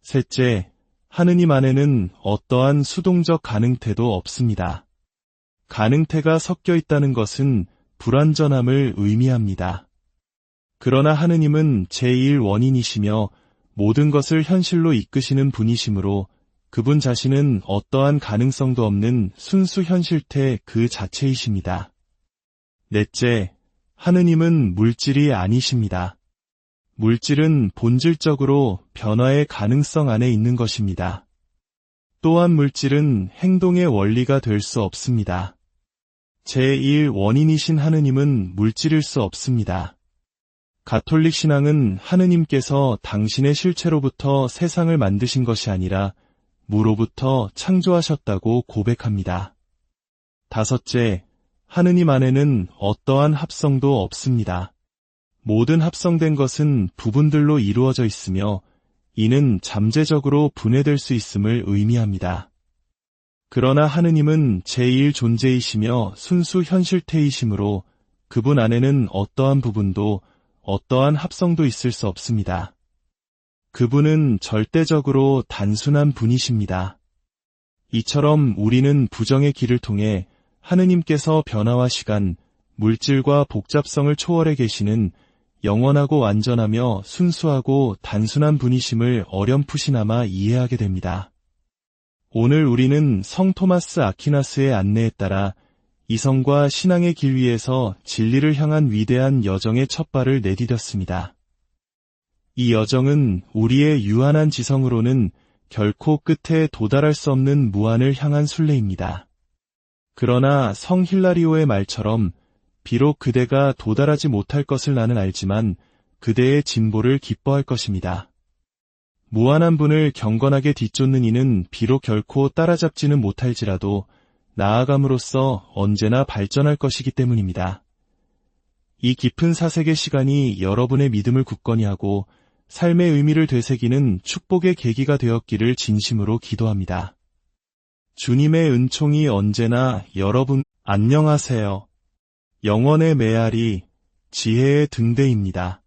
셋째, 하느님 안에는 어떠한 수동적 가능태도 없습니다. 가능태가 섞여 있다는 것은 불완전함을 의미합니다. 그러나 하느님은 제1원인이시며 모든 것을 현실로 이끄시는 분이시므로 그분 자신은 어떠한 가능성도 없는 순수 현실태 그 자체이십니다. 넷째, 하느님은 물질이 아니십니다. 물질은 본질적으로 변화의 가능성 안에 있는 것입니다. 또한 물질은 행동의 원리가 될 수 없습니다. 제1원인이신 하느님은 물질일 수 없습니다. 가톨릭 신앙은 하느님께서 당신의 실체로부터 세상을 만드신 것이 아니라 무로부터 창조하셨다고 고백합니다. 다섯째, 하느님 안에는 어떠한 합성도 없습니다. 모든 합성된 것은 부분들로 이루어져 있으며 이는 잠재적으로 분해될 수 있음을 의미합니다. 그러나 하느님은 제1존재이시며 순수 현실태이시므로 그분 안에는 어떠한 부분도 어떠한 합성도 있을 수 없습니다. 그분은 절대적으로 단순한 분이십니다. 이처럼 우리는 부정의 길을 통해 하느님께서 변화와 시간, 물질과 복잡성을 초월해 계시는 영원하고 완전하며 순수하고 단순한 분이심을 어렴풋이나마 이해하게 됩니다. 오늘 우리는 성 토마스 아퀴나스의 안내에 따라 이성과 신앙의 길 위에서 진리를 향한 위대한 여정의 첫 발을 내디뎠습니다. 이 여정은 우리의 유한한 지성으로는 결코 끝에 도달할 수 없는 무한을 향한 순례입니다. 그러나 성 힐라리오의 말처럼 비록 그대가 도달하지 못할 것을 나는 알지만 그대의 진보를 기뻐할 것입니다. 무한한 분을 경건하게 뒤쫓는 이는 비록 결코 따라잡지는 못할지라도 나아감으로써 언제나 발전할 것이기 때문입니다. 이 깊은 사색의 시간이 여러분의 믿음을 굳건히 하고 삶의 의미를 되새기는 축복의 계기가 되었기를 진심으로 기도합니다. 주님의 은총이 언제나 여러분 안녕하세요. 영원의 메아리, 지혜의 등대입니다.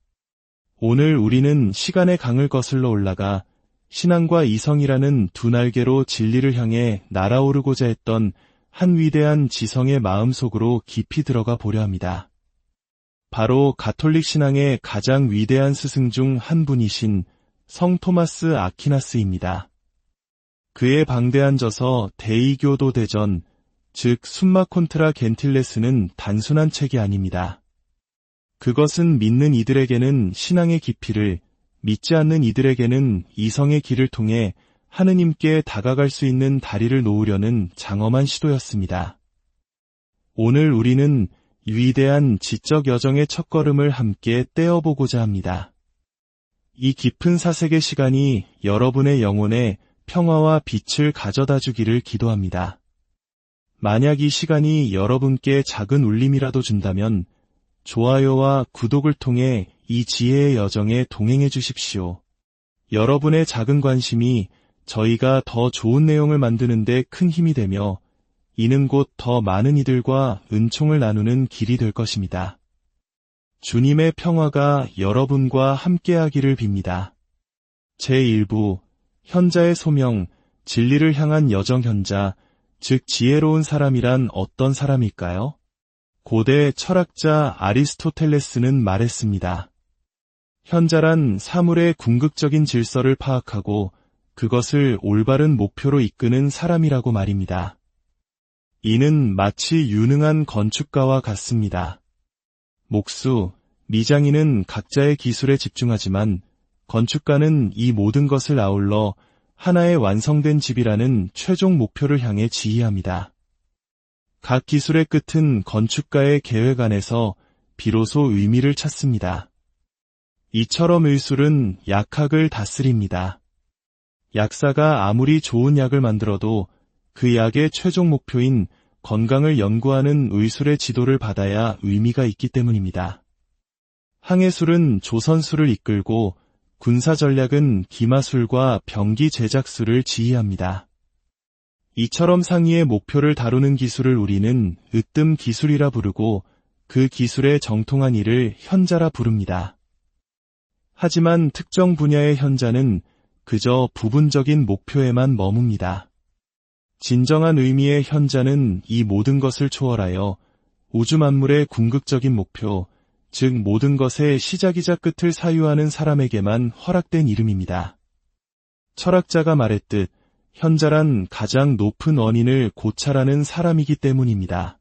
오늘 우리는 시간의 강을 거슬러 올라가 신앙과 이성이라는 두 날개로 진리를 향해 날아오르고자 했던 한 위대한 지성의 마음속으로 깊이 들어가 보려 합니다. 바로 가톨릭 신앙의 가장 위대한 스승 중 한 분이신 성 토마스 아퀴나스입니다. 그의 방대한 저서 데이교도 대전, 즉 숨마 콘트라 겐틸레스는 단순한 책이 아닙니다. 그것은 믿는 이들에게는 신앙의 깊이를, 믿지 않는 이들에게는 이성의 길을 통해 하느님께 다가갈 수 있는 다리를 놓으려는 장엄한 시도였습니다. 오늘 우리는 위대한 지적 여정의 첫걸음을 함께 떼어보고자 합니다. 이 깊은 사색의 시간이 여러분의 영혼에 평화와 빛을 가져다 주기를 기도합니다. 만약 이 시간이 여러분께 작은 울림이라도 준다면 좋아요와 구독을 통해 이 지혜의 여정에 동행해 주십시오. 여러분의 작은 관심이 저희가 더 좋은 내용을 만드는 데 큰 힘이 되며 이는 곧 더 많은 이들과 은총을 나누는 길이 될 것입니다. 주님의 평화가 여러분과 함께하기를 빕니다. 제1부 현자의 소명, 진리를 향한 여정 현자, 즉 지혜로운 사람이란 어떤 사람일까요? 고대 철학자 아리스토텔레스는 말했습니다. 현자란 사물의 궁극적인 질서를 파악하고 그것을 올바른 목표로 이끄는 사람이라고 말입니다. 이는 마치 유능한 건축가와 같습니다. 목수, 미장인은 각자의 기술에 집중하지만 건축가는 이 모든 것을 아울러 하나의 완성된 집이라는 최종 목표를 향해 지휘합니다. 각 기술의 끝은 건축가의 계획 안에서 비로소 의미를 찾습니다. 이처럼 의술은 약학을 다스립니다. 약사가 아무리 좋은 약을 만들어도 그 약의 최종 목표인 건강을 연구하는 의술의 지도를 받아야 의미가 있기 때문입니다. 항해술은 조선술을 이끌고 군사전략은 기마술과 병기 제작술을 지휘합니다. 이처럼 상위의 목표를 다루는 기술을 우리는 으뜸 기술이라 부르고 그 기술에 정통한 이를 현자라 부릅니다. 하지만 특정 분야의 현자는 그저 부분적인 목표에만 머뭅니다. 진정한 의미의 현자는 이 모든 것을 초월하여 우주 만물의 궁극적인 목표, 즉 모든 것의 시작이자 끝을 사유하는 사람에게만 허락된 이름입니다. 철학자가 말했듯 현자란 가장 높은 원인을 고찰하는 사람이기 때문입니다.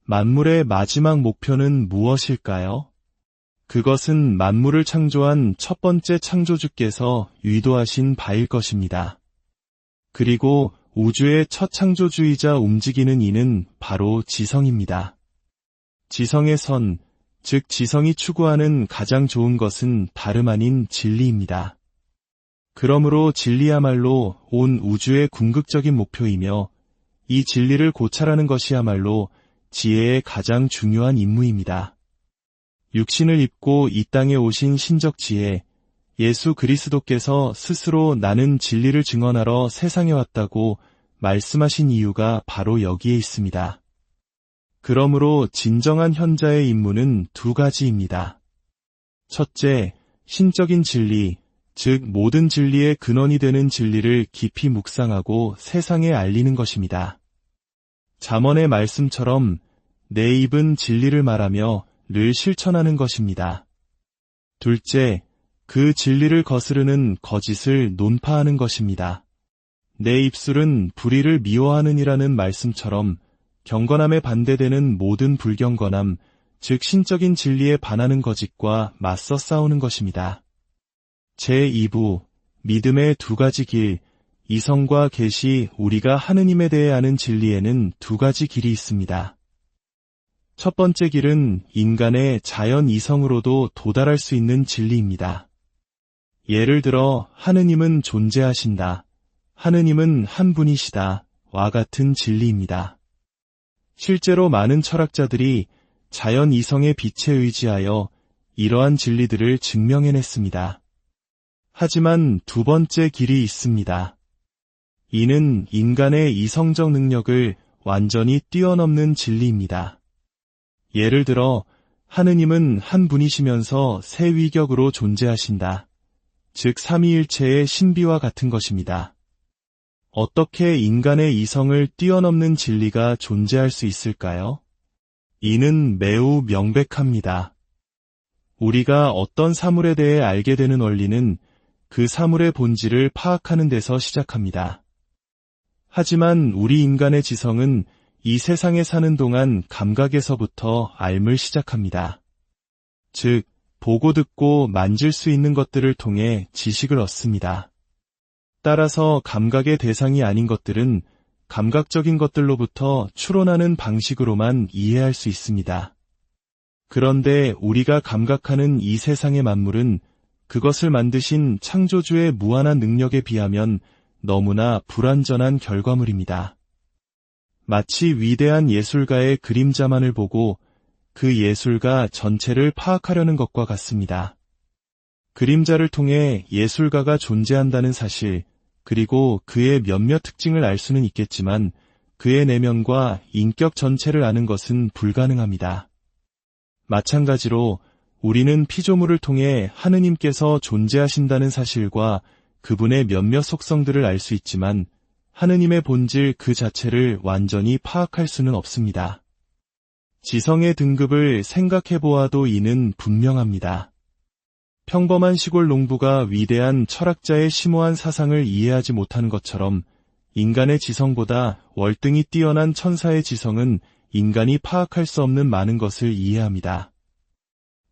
만물의 마지막 목표는 무엇일까요? 그것은 만물을 창조한 첫 번째 창조주께서 의도하신 바일 것입니다. 그리고 우주의 첫 창조주이자 움직이는 이는 바로 지성입니다. 지성의 선, 즉 지성이 추구하는 가장 좋은 것은 다름 아닌 진리입니다. 그러므로 진리야말로 온 우주의 궁극적인 목표이며 이 진리를 고찰하는 것이야말로 지혜의 가장 중요한 임무입니다. 육신을 입고 이 땅에 오신 신적 지혜, 예수 그리스도께서 스스로 나는 진리를 증언하러 세상에 왔다고 말씀하신 이유가 바로 여기에 있습니다. 그러므로 진정한 현자의 임무는 두 가지입니다. 첫째, 신적인 진리, 즉 모든 진리의 근원이 되는 진리를 깊이 묵상하고 세상에 알리는 것입니다. 잠언의 말씀처럼 내 입은 진리를 말하며 늘 실천하는 것입니다. 둘째, 그 진리를 거스르는 거짓을 논파하는 것입니다. 내 입술은 불의를 미워하느니라는 말씀처럼 경건함에 반대되는 모든 불경건함, 즉 신적인 진리에 반하는 거짓과 맞서 싸우는 것입니다. 제2부, 믿음의 두 가지 길, 이성과 계시. 우리가 하느님에 대해 아는 진리에는 두 가지 길이 있습니다. 첫 번째 길은 인간의 자연 이성으로도 도달할 수 있는 진리입니다. 예를 들어 하느님은 존재하신다, 하느님은 한 분이시다 와 같은 진리입니다. 실제로 많은 철학자들이 자연 이성의 빛에 의지하여 이러한 진리들을 증명해냈습니다. 하지만 두 번째 길이 있습니다. 이는 인간의 이성적 능력을 완전히 뛰어넘는 진리입니다. 예를 들어 하느님은 한 분이시면서 세 위격으로 존재하신다, 즉 삼위일체의 신비와 같은 것입니다. 어떻게 인간의 이성을 뛰어넘는 진리가 존재할 수 있을까요? 이는 매우 명백합니다. 우리가 어떤 사물에 대해 알게 되는 원리는 그 사물의 본질을 파악하는 데서 시작합니다. 하지만 우리 인간의 지성은 이 세상에 사는 동안 감각에서부터 알을 시작합니다. 즉, 보고 듣고 만질 수 있는 것들을 통해 지식을 얻습니다. 따라서 감각의 대상이 아닌 것들은 감각적인 것들로부터 추론하는 방식으로만 이해할 수 있습니다. 그런데 우리가 감각하는 이 세상의 만물은 그것을 만드신 창조주의 무한한 능력에 비하면 너무나 불완전한 결과물입니다. 마치 위대한 예술가의 그림자만을 보고 그 예술가 전체를 파악하려는 것과 같습니다. 그림자를 통해 예술가가 존재한다는 사실, 그리고 그의 몇몇 특징을 알 수는 있겠지만 그의 내면과 인격 전체를 아는 것은 불가능합니다. 마찬가지로 우리는 피조물을 통해 하느님께서 존재하신다는 사실과 그분의 몇몇 속성들을 알 수 있지만 하느님의 본질 그 자체를 완전히 파악할 수는 없습니다. 지성의 등급을 생각해보아도 이는 분명합니다. 평범한 시골 농부가 위대한 철학자의 심오한 사상을 이해하지 못하는 것처럼 인간의 지성보다 월등히 뛰어난 천사의 지성은 인간이 파악할 수 없는 많은 것을 이해합니다.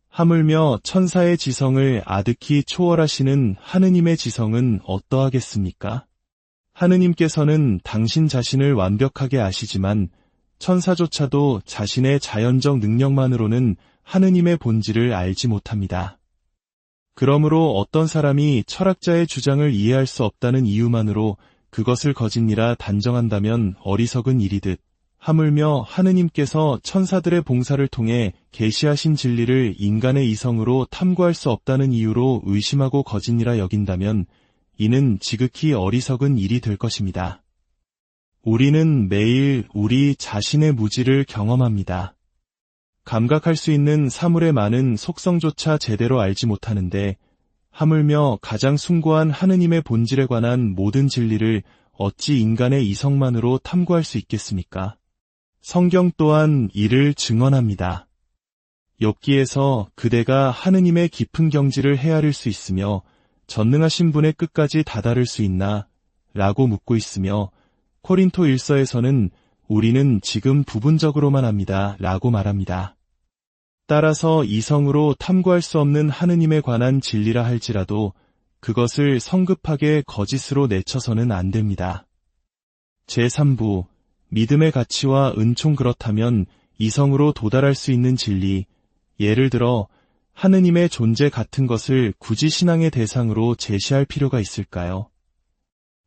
하물며 천사의 지성을 아득히 초월하시는 하느님의 지성은 어떠하겠습니까? 하느님께서는 당신 자신을 완벽하게 아시지만 천사조차도 자신의 자연적 능력만으로는 하느님의 본질을 알지 못합니다. 그러므로 어떤 사람이 철학자의 주장을 이해할 수 없다는 이유만으로 그것을 거짓이라 단정한다면 어리석은 일이듯, 하물며 하느님께서 천사들의 봉사를 통해 계시하신 진리를 인간의 이성으로 탐구할 수 없다는 이유로 의심하고 거짓이라 여긴다면 이는 지극히 어리석은 일이 될 것입니다. 우리는 매일 우리 자신의 무지를 경험합니다. 감각할 수 있는 사물의 많은 속성조차 제대로 알지 못하는데 하물며 가장 숭고한 하느님의 본질에 관한 모든 진리를 어찌 인간의 이성만으로 탐구할 수 있겠습니까? 성경 또한 이를 증언합니다. 욥기에서 그대가 하느님의 깊은 경지를 헤아릴 수 있으며 전능하신 분의 끝까지 다다를 수 있나? 라고 묻고 있으며 코린토 1서에서는 우리는 지금 부분적으로만 합니다. 라고 말합니다. 따라서 이성으로 탐구할 수 없는 하느님에 관한 진리라 할지라도 그것을 성급하게 거짓으로 내쳐서는 안 됩니다. 제3부, 믿음의 가치와 은총. 그렇다면 이성으로 도달할 수 있는 진리, 예를 들어 하느님의 존재 같은 것을 굳이 신앙의 대상으로 제시할 필요가 있을까요?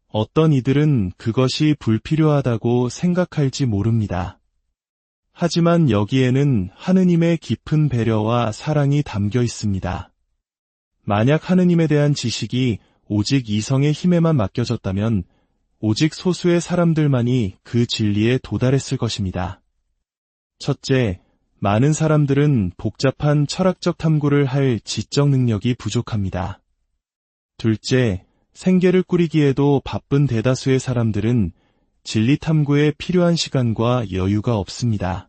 어떤 이들은 그것이 불필요하다고 생각할지 모릅니다. 하지만 여기에는 하느님의 깊은 배려와 사랑이 담겨 있습니다. 만약 하느님에 대한 지식이 오직 이성의 힘에만 맡겨졌다면 오직 소수의 사람들만이 그 진리에 도달했을 것입니다. 첫째, 많은 사람들은 복잡한 철학적 탐구를 할 지적 능력이 부족합니다. 둘째, 생계를 꾸리기에도 바쁜 대다수의 사람들은 진리 탐구에 필요한 시간과 여유가 없습니다.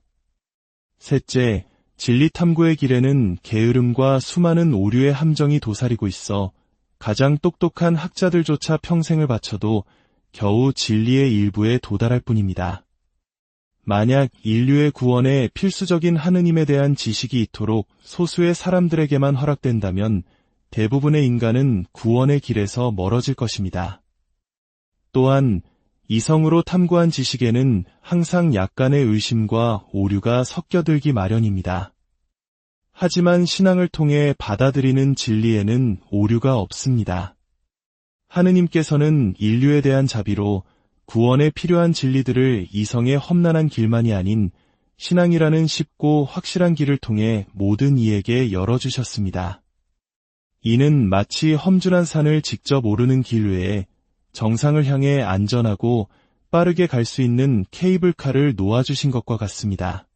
셋째, 진리 탐구의 길에는 게으름과 수많은 오류의 함정이 도사리고 있어 가장 똑똑한 학자들조차 평생을 바쳐도 겨우 진리의 일부에 도달할 뿐입니다. 만약 인류의 구원에 필수적인 하느님에 대한 지식이 이토록 소수의 사람들에게만 허락된다면 대부분의 인간은 구원의 길에서 멀어질 것입니다. 또한 이성으로 탐구한 지식에는 항상 약간의 의심과 오류가 섞여들기 마련입니다. 하지만 신앙을 통해 받아들이는 진리에는 오류가 없습니다. 하느님께서는 인류에 대한 자비로 구원에 필요한 진리들을 이성의 험난한 길만이 아닌 신앙이라는 쉽고 확실한 길을 통해 모든 이에게 열어주셨습니다. 이는 마치 험준한 산을 직접 오르는 길 외에 정상을 향해 안전하고 빠르게 갈 수 있는 케이블카를 놓아주신 것과 같습니다.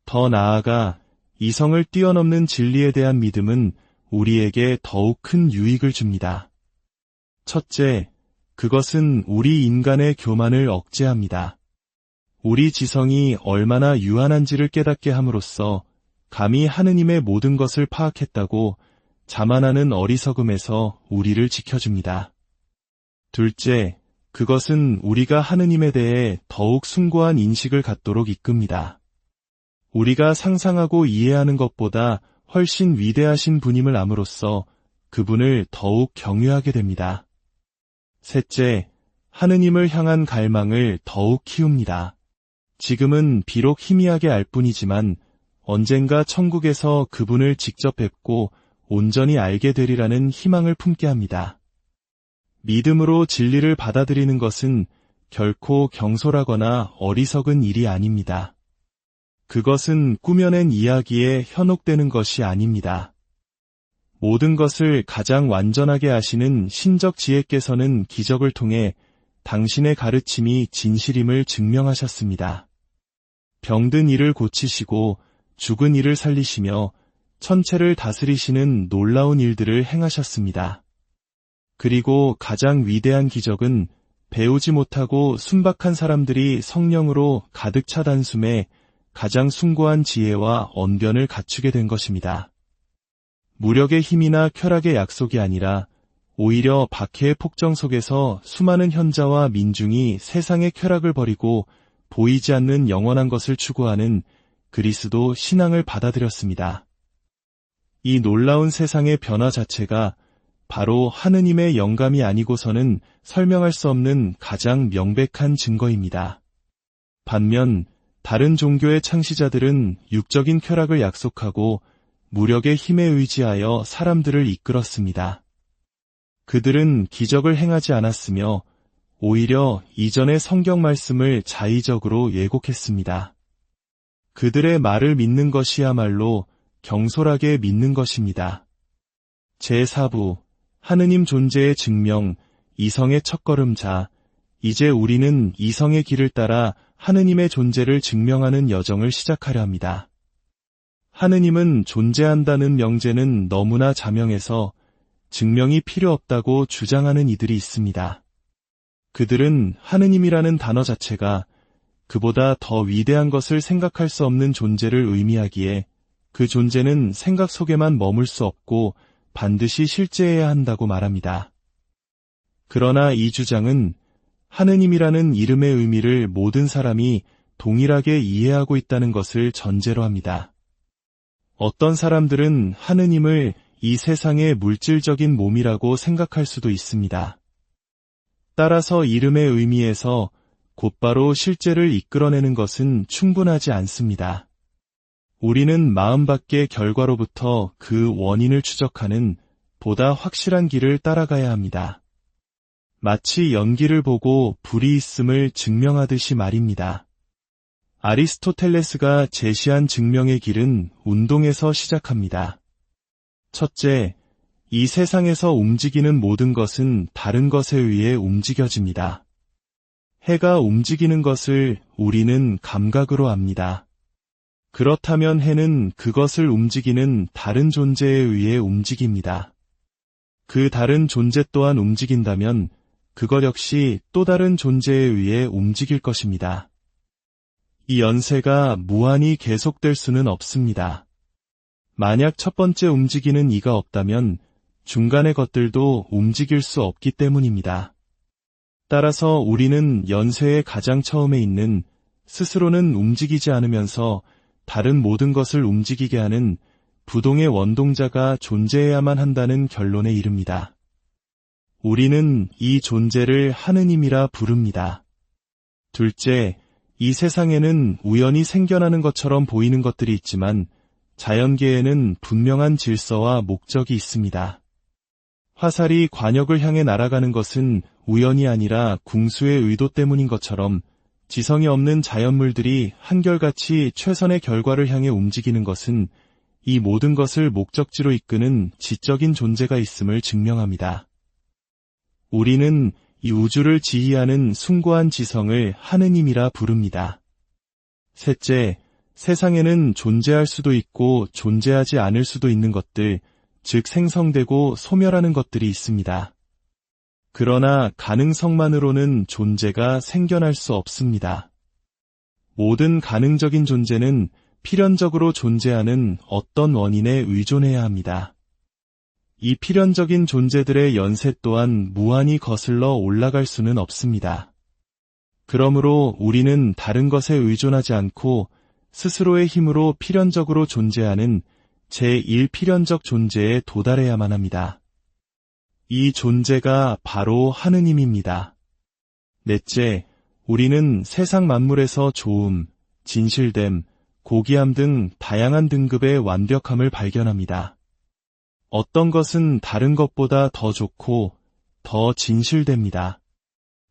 더 나아가 이성을 뛰어넘는 진리에 대한 믿음은 우리에게 더욱 큰 유익을 줍니다. 첫째, 그것은 우리 인간의 교만을 억제합니다. 우리 지성이 얼마나 유한한지를 깨닫게 함으로써 감히 하느님의 모든 것을 파악했다고 자만하는 어리석음에서 우리를 지켜줍니다. 둘째, 그것은 우리가 하느님에 대해 더욱 숭고한 인식을 갖도록 이끕니다. 우리가 상상하고 이해하는 것보다 훨씬 위대하신 분임을 암으로써 그분을 더욱 경외하게 됩니다. 셋째, 하느님을 향한 갈망을 더욱 키웁니다. 지금은 비록 희미하게 알 뿐이지만 언젠가 천국에서 그분을 직접 뵙고 온전히 알게 되리라는 희망을 품게 합니다. 믿음으로 진리를 받아들이는 것은 결코 경솔하거나 어리석은 일이 아닙니다. 그것은 꾸며낸 이야기에 현혹되는 것이 아닙니다. 모든 것을 가장 완전하게 아시는 신적 지혜께서는 기적을 통해 당신의 가르침이 진실임을 증명하셨습니다. 병든 이를 고치시고 죽은 이를 살리시며 천체를 다스리시는 놀라운 일들을 행하셨습니다. 그리고 가장 위대한 기적은 배우지 못하고 순박한 사람들이 성령으로 가득 차 단숨에 가장 숭고한 지혜와 언변을 갖추게 된 것입니다. 무력의 힘이나 쾌락의 약속이 아니라 오히려 박해의 폭정 속에서 수많은 현자와 민중이 세상의 쾌락을 버리고 보이지 않는 영원한 것을 추구하는 그리스도 신앙을 받아들였습니다. 이 놀라운 세상의 변화 자체가 바로 하느님의 영감이 아니고서는 설명할 수 없는 가장 명백한 증거입니다. 반면 다른 종교의 창시자들은 육적인 쾌락을 약속하고 무력의 힘에 의지하여 사람들을 이끌었습니다. 그들은 기적을 행하지 않았으며 오히려 이전의 성경 말씀을 자의적으로 예곡했습니다. 그들의 말을 믿는 것이야말로 경솔하게 믿는 것입니다. 제4부 하느님 존재의 증명, 이성의 첫걸음자. 이제 우리는 이성의 길을 따라 하느님의 존재를 증명하는 여정을 시작하려 합니다. 하느님은 존재한다는 명제는 너무나 자명해서 증명이 필요 없다고 주장하는 이들이 있습니다. 그들은 하느님이라는 단어 자체가 그보다 더 위대한 것을 생각할 수 없는 존재를 의미하기에 그 존재는 생각 속에만 머물 수 없고 반드시 실제해야 한다고 말합니다. 그러나 이 주장은 하느님이라는 이름의 의미를 모든 사람이 동일하게 이해하고 있다는 것을 전제로 합니다. 어떤 사람들은 하느님을 이 세상의 물질적인 몸이라고 생각할 수도 있습니다. 따라서 이름의 의미에서 곧바로 실제를 이끌어내는 것은 충분하지 않습니다. 우리는 마음 밖의 결과로부터 그 원인을 추적하는 보다 확실한 길을 따라가야 합니다. 마치 연기를 보고 불이 있음을 증명하듯이 말입니다. 아리스토텔레스가 제시한 증명의 길은 운동에서 시작합니다. 첫째, 이 세상에서 움직이는 모든 것은 다른 것에 의해 움직여집니다. 해가 움직이는 것을 우리는 감각으로 압니다. 그렇다면 해는 그것을 움직이는 다른 존재에 의해 움직입니다. 그 다른 존재 또한 움직인다면 그것 역시 또 다른 존재에 의해 움직일 것입니다. 이 연쇄가 무한히 계속될 수는 없습니다. 만약 첫 번째 움직이는 이가 없다면 중간의 것들도 움직일 수 없기 때문입니다. 따라서 우리는 연쇄의 가장 처음에 있는 스스로는 움직이지 않으면서 다른 모든 것을 움직이게 하는 부동의 원동자가 존재해야만 한다는 결론에 이릅니다. 우리는 이 존재를 하느님이라 부릅니다. 둘째, 이 세상에는 우연히 생겨나는 것처럼 보이는 것들이 있지만 자연계에는 분명한 질서와 목적이 있습니다. 화살이 관역을 향해 날아가는 것은 우연이 아니라 궁수의 의도 때문인 것처럼 지성이 없는 자연물들이 한결같이 최선의 결과를 향해 움직이는 것은 이 모든 것을 목적지로 이끄는 지적인 존재가 있음을 증명합니다. 우리는 이 우주를 지휘하는 숭고한 지성을 하느님이라 부릅니다. 셋째, 세상에는 존재할 수도 있고 존재하지 않을 수도 있는 것들, 즉 생성되고 소멸하는 것들이 있습니다. 그러나 가능성만으로는 존재가 생겨날 수 없습니다. 모든 가능적인 존재는 필연적으로 존재하는 어떤 원인에 의존해야 합니다. 이 필연적인 존재들의 연세 또한 무한히 거슬러 올라갈 수는 없습니다. 그러므로 우리는 다른 것에 의존하지 않고 스스로의 힘으로 필연적으로 존재하는 제1필연적 존재에 도달해야만 합니다. 이 존재가 바로 하느님입니다. 넷째, 우리는 세상 만물에서 좋음, 진실됨, 고귀함 등 다양한 등급의 완벽함을 발견합니다. 어떤 것은 다른 것보다 더 좋고 더 진실됩니다.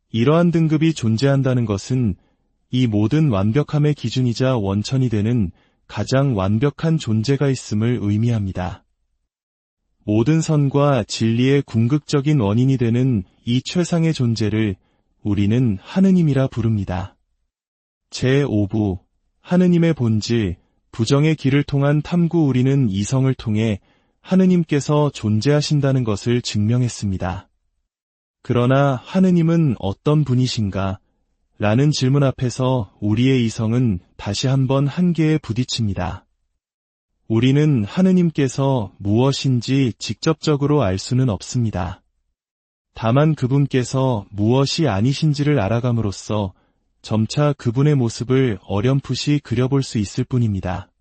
이러한 등급이 존재한다는 것은 이 모든 완벽함의 기준이자 원천이 되는 가장 완벽한 존재가 있음을 의미합니다. 모든 선과 진리의 궁극적인 원인이 되는 이 최상의 존재를 우리는 하느님이라 부릅니다. 제5부 하느님의 본질, 부정의 길을 통한 탐구. 우리는 이성을 통해 하느님께서 존재하신다는 것을 증명했습니다. 그러나 하느님은 어떤 분이신가? 라는 질문 앞에서 우리의 이성은 다시 한번 한계에 부딪힙니다. 우리는 하느님께서 무엇인지 직접적으로 알 수는 없습니다. 다만 그분께서 무엇이 아니신지를 알아감으로써 점차 그분의 모습을 어렴풋이 그려볼 수 있을 뿐입니다.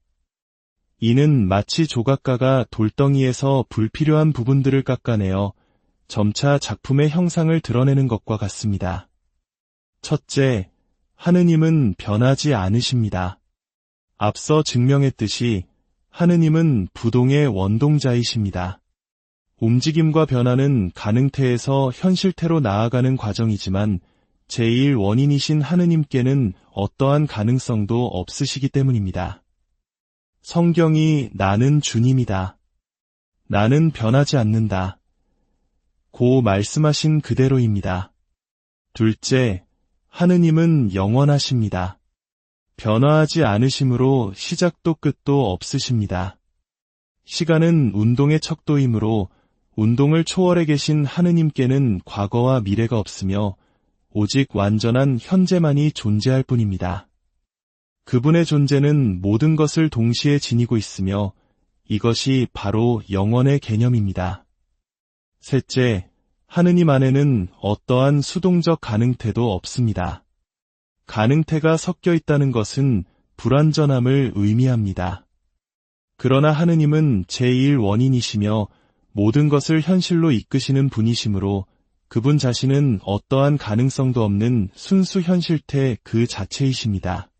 이는 마치 조각가가 돌덩이에서 불필요한 부분들을 깎아내어 점차 작품의 형상을 드러내는 것과 같습니다. 첫째, 하느님은 변하지 않으십니다. 앞서 증명했듯이 하느님은 부동의 원동자이십니다. 움직임과 변화는 가능태에서 현실태로 나아가는 과정이지만 제1원인이신 하느님께는 어떠한 가능성도 없으시기 때문입니다. 성경이 나는 주님이다. 나는 변하지 않는다. 고 말씀하신 그대로입니다. 둘째, 하느님은 영원하십니다. 변화하지 않으심으로 시작도 끝도 없으십니다. 시간은 운동의 척도이므로 운동을 초월해 계신 하느님께는 과거와 미래가 없으며 오직 완전한 현재만이 존재할 뿐입니다. 그분의 존재는 모든 것을 동시에 지니고 있으며 이것이 바로 영원의 개념입니다. 셋째, 하느님 안에는 어떠한 수동적 가능태도 없습니다. 가능태가 섞여 있다는 것은 불완전함을 의미합니다. 그러나 하느님은 제1원인이시며 모든 것을 현실로 이끄시는 분이시므로 그분 자신은 어떠한 가능성도 없는 순수 현실태 그 자체이십니다.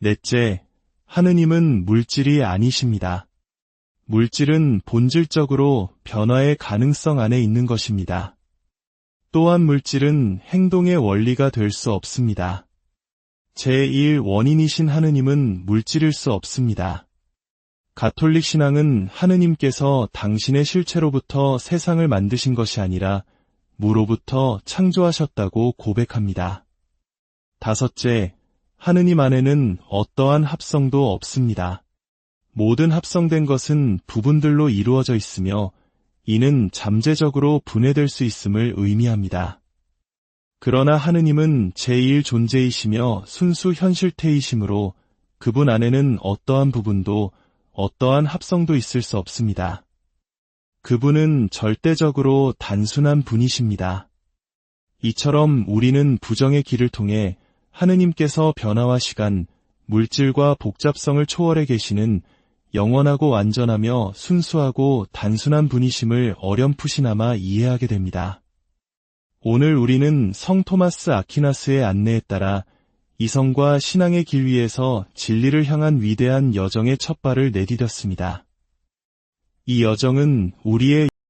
넷째, 하느님은 물질이 아니십니다. 물질은 본질적으로 변화의 가능성 안에 있는 것입니다. 또한 물질은 행동의 원리가 될 수 없습니다. 제1원인이신 하느님은 물질일 수 없습니다. 가톨릭 신앙은 하느님께서 당신의 실체로부터 세상을 만드신 것이 아니라 무로부터 창조하셨다고 고백합니다. 다섯째, 하느님 안에는 어떠한 합성도 없습니다. 모든 합성된 것은 부분들로 이루어져 있으며 이는 잠재적으로 분해될 수 있음을 의미합니다. 그러나 하느님은 제1존재이시며 순수 현실태이시므로 그분 안에는 어떠한 부분도 어떠한 합성도 있을 수 없습니다. 그분은 절대적으로 단순한 분이십니다. 이처럼 우리는 부정의 길을 통해 하느님께서 변화와 시간, 물질과 복잡성을 초월해 계시는 영원하고 완전하며 순수하고 단순한 분이심을 어렴풋이나마 이해하게 됩니다. 오늘 우리는 성 토마스 아퀴나스의 안내에 따라 이성과 신앙의 길 위에서 진리를 향한 위대한 여정의 첫 발을 내디뎠습니다. 이 여정은 우리의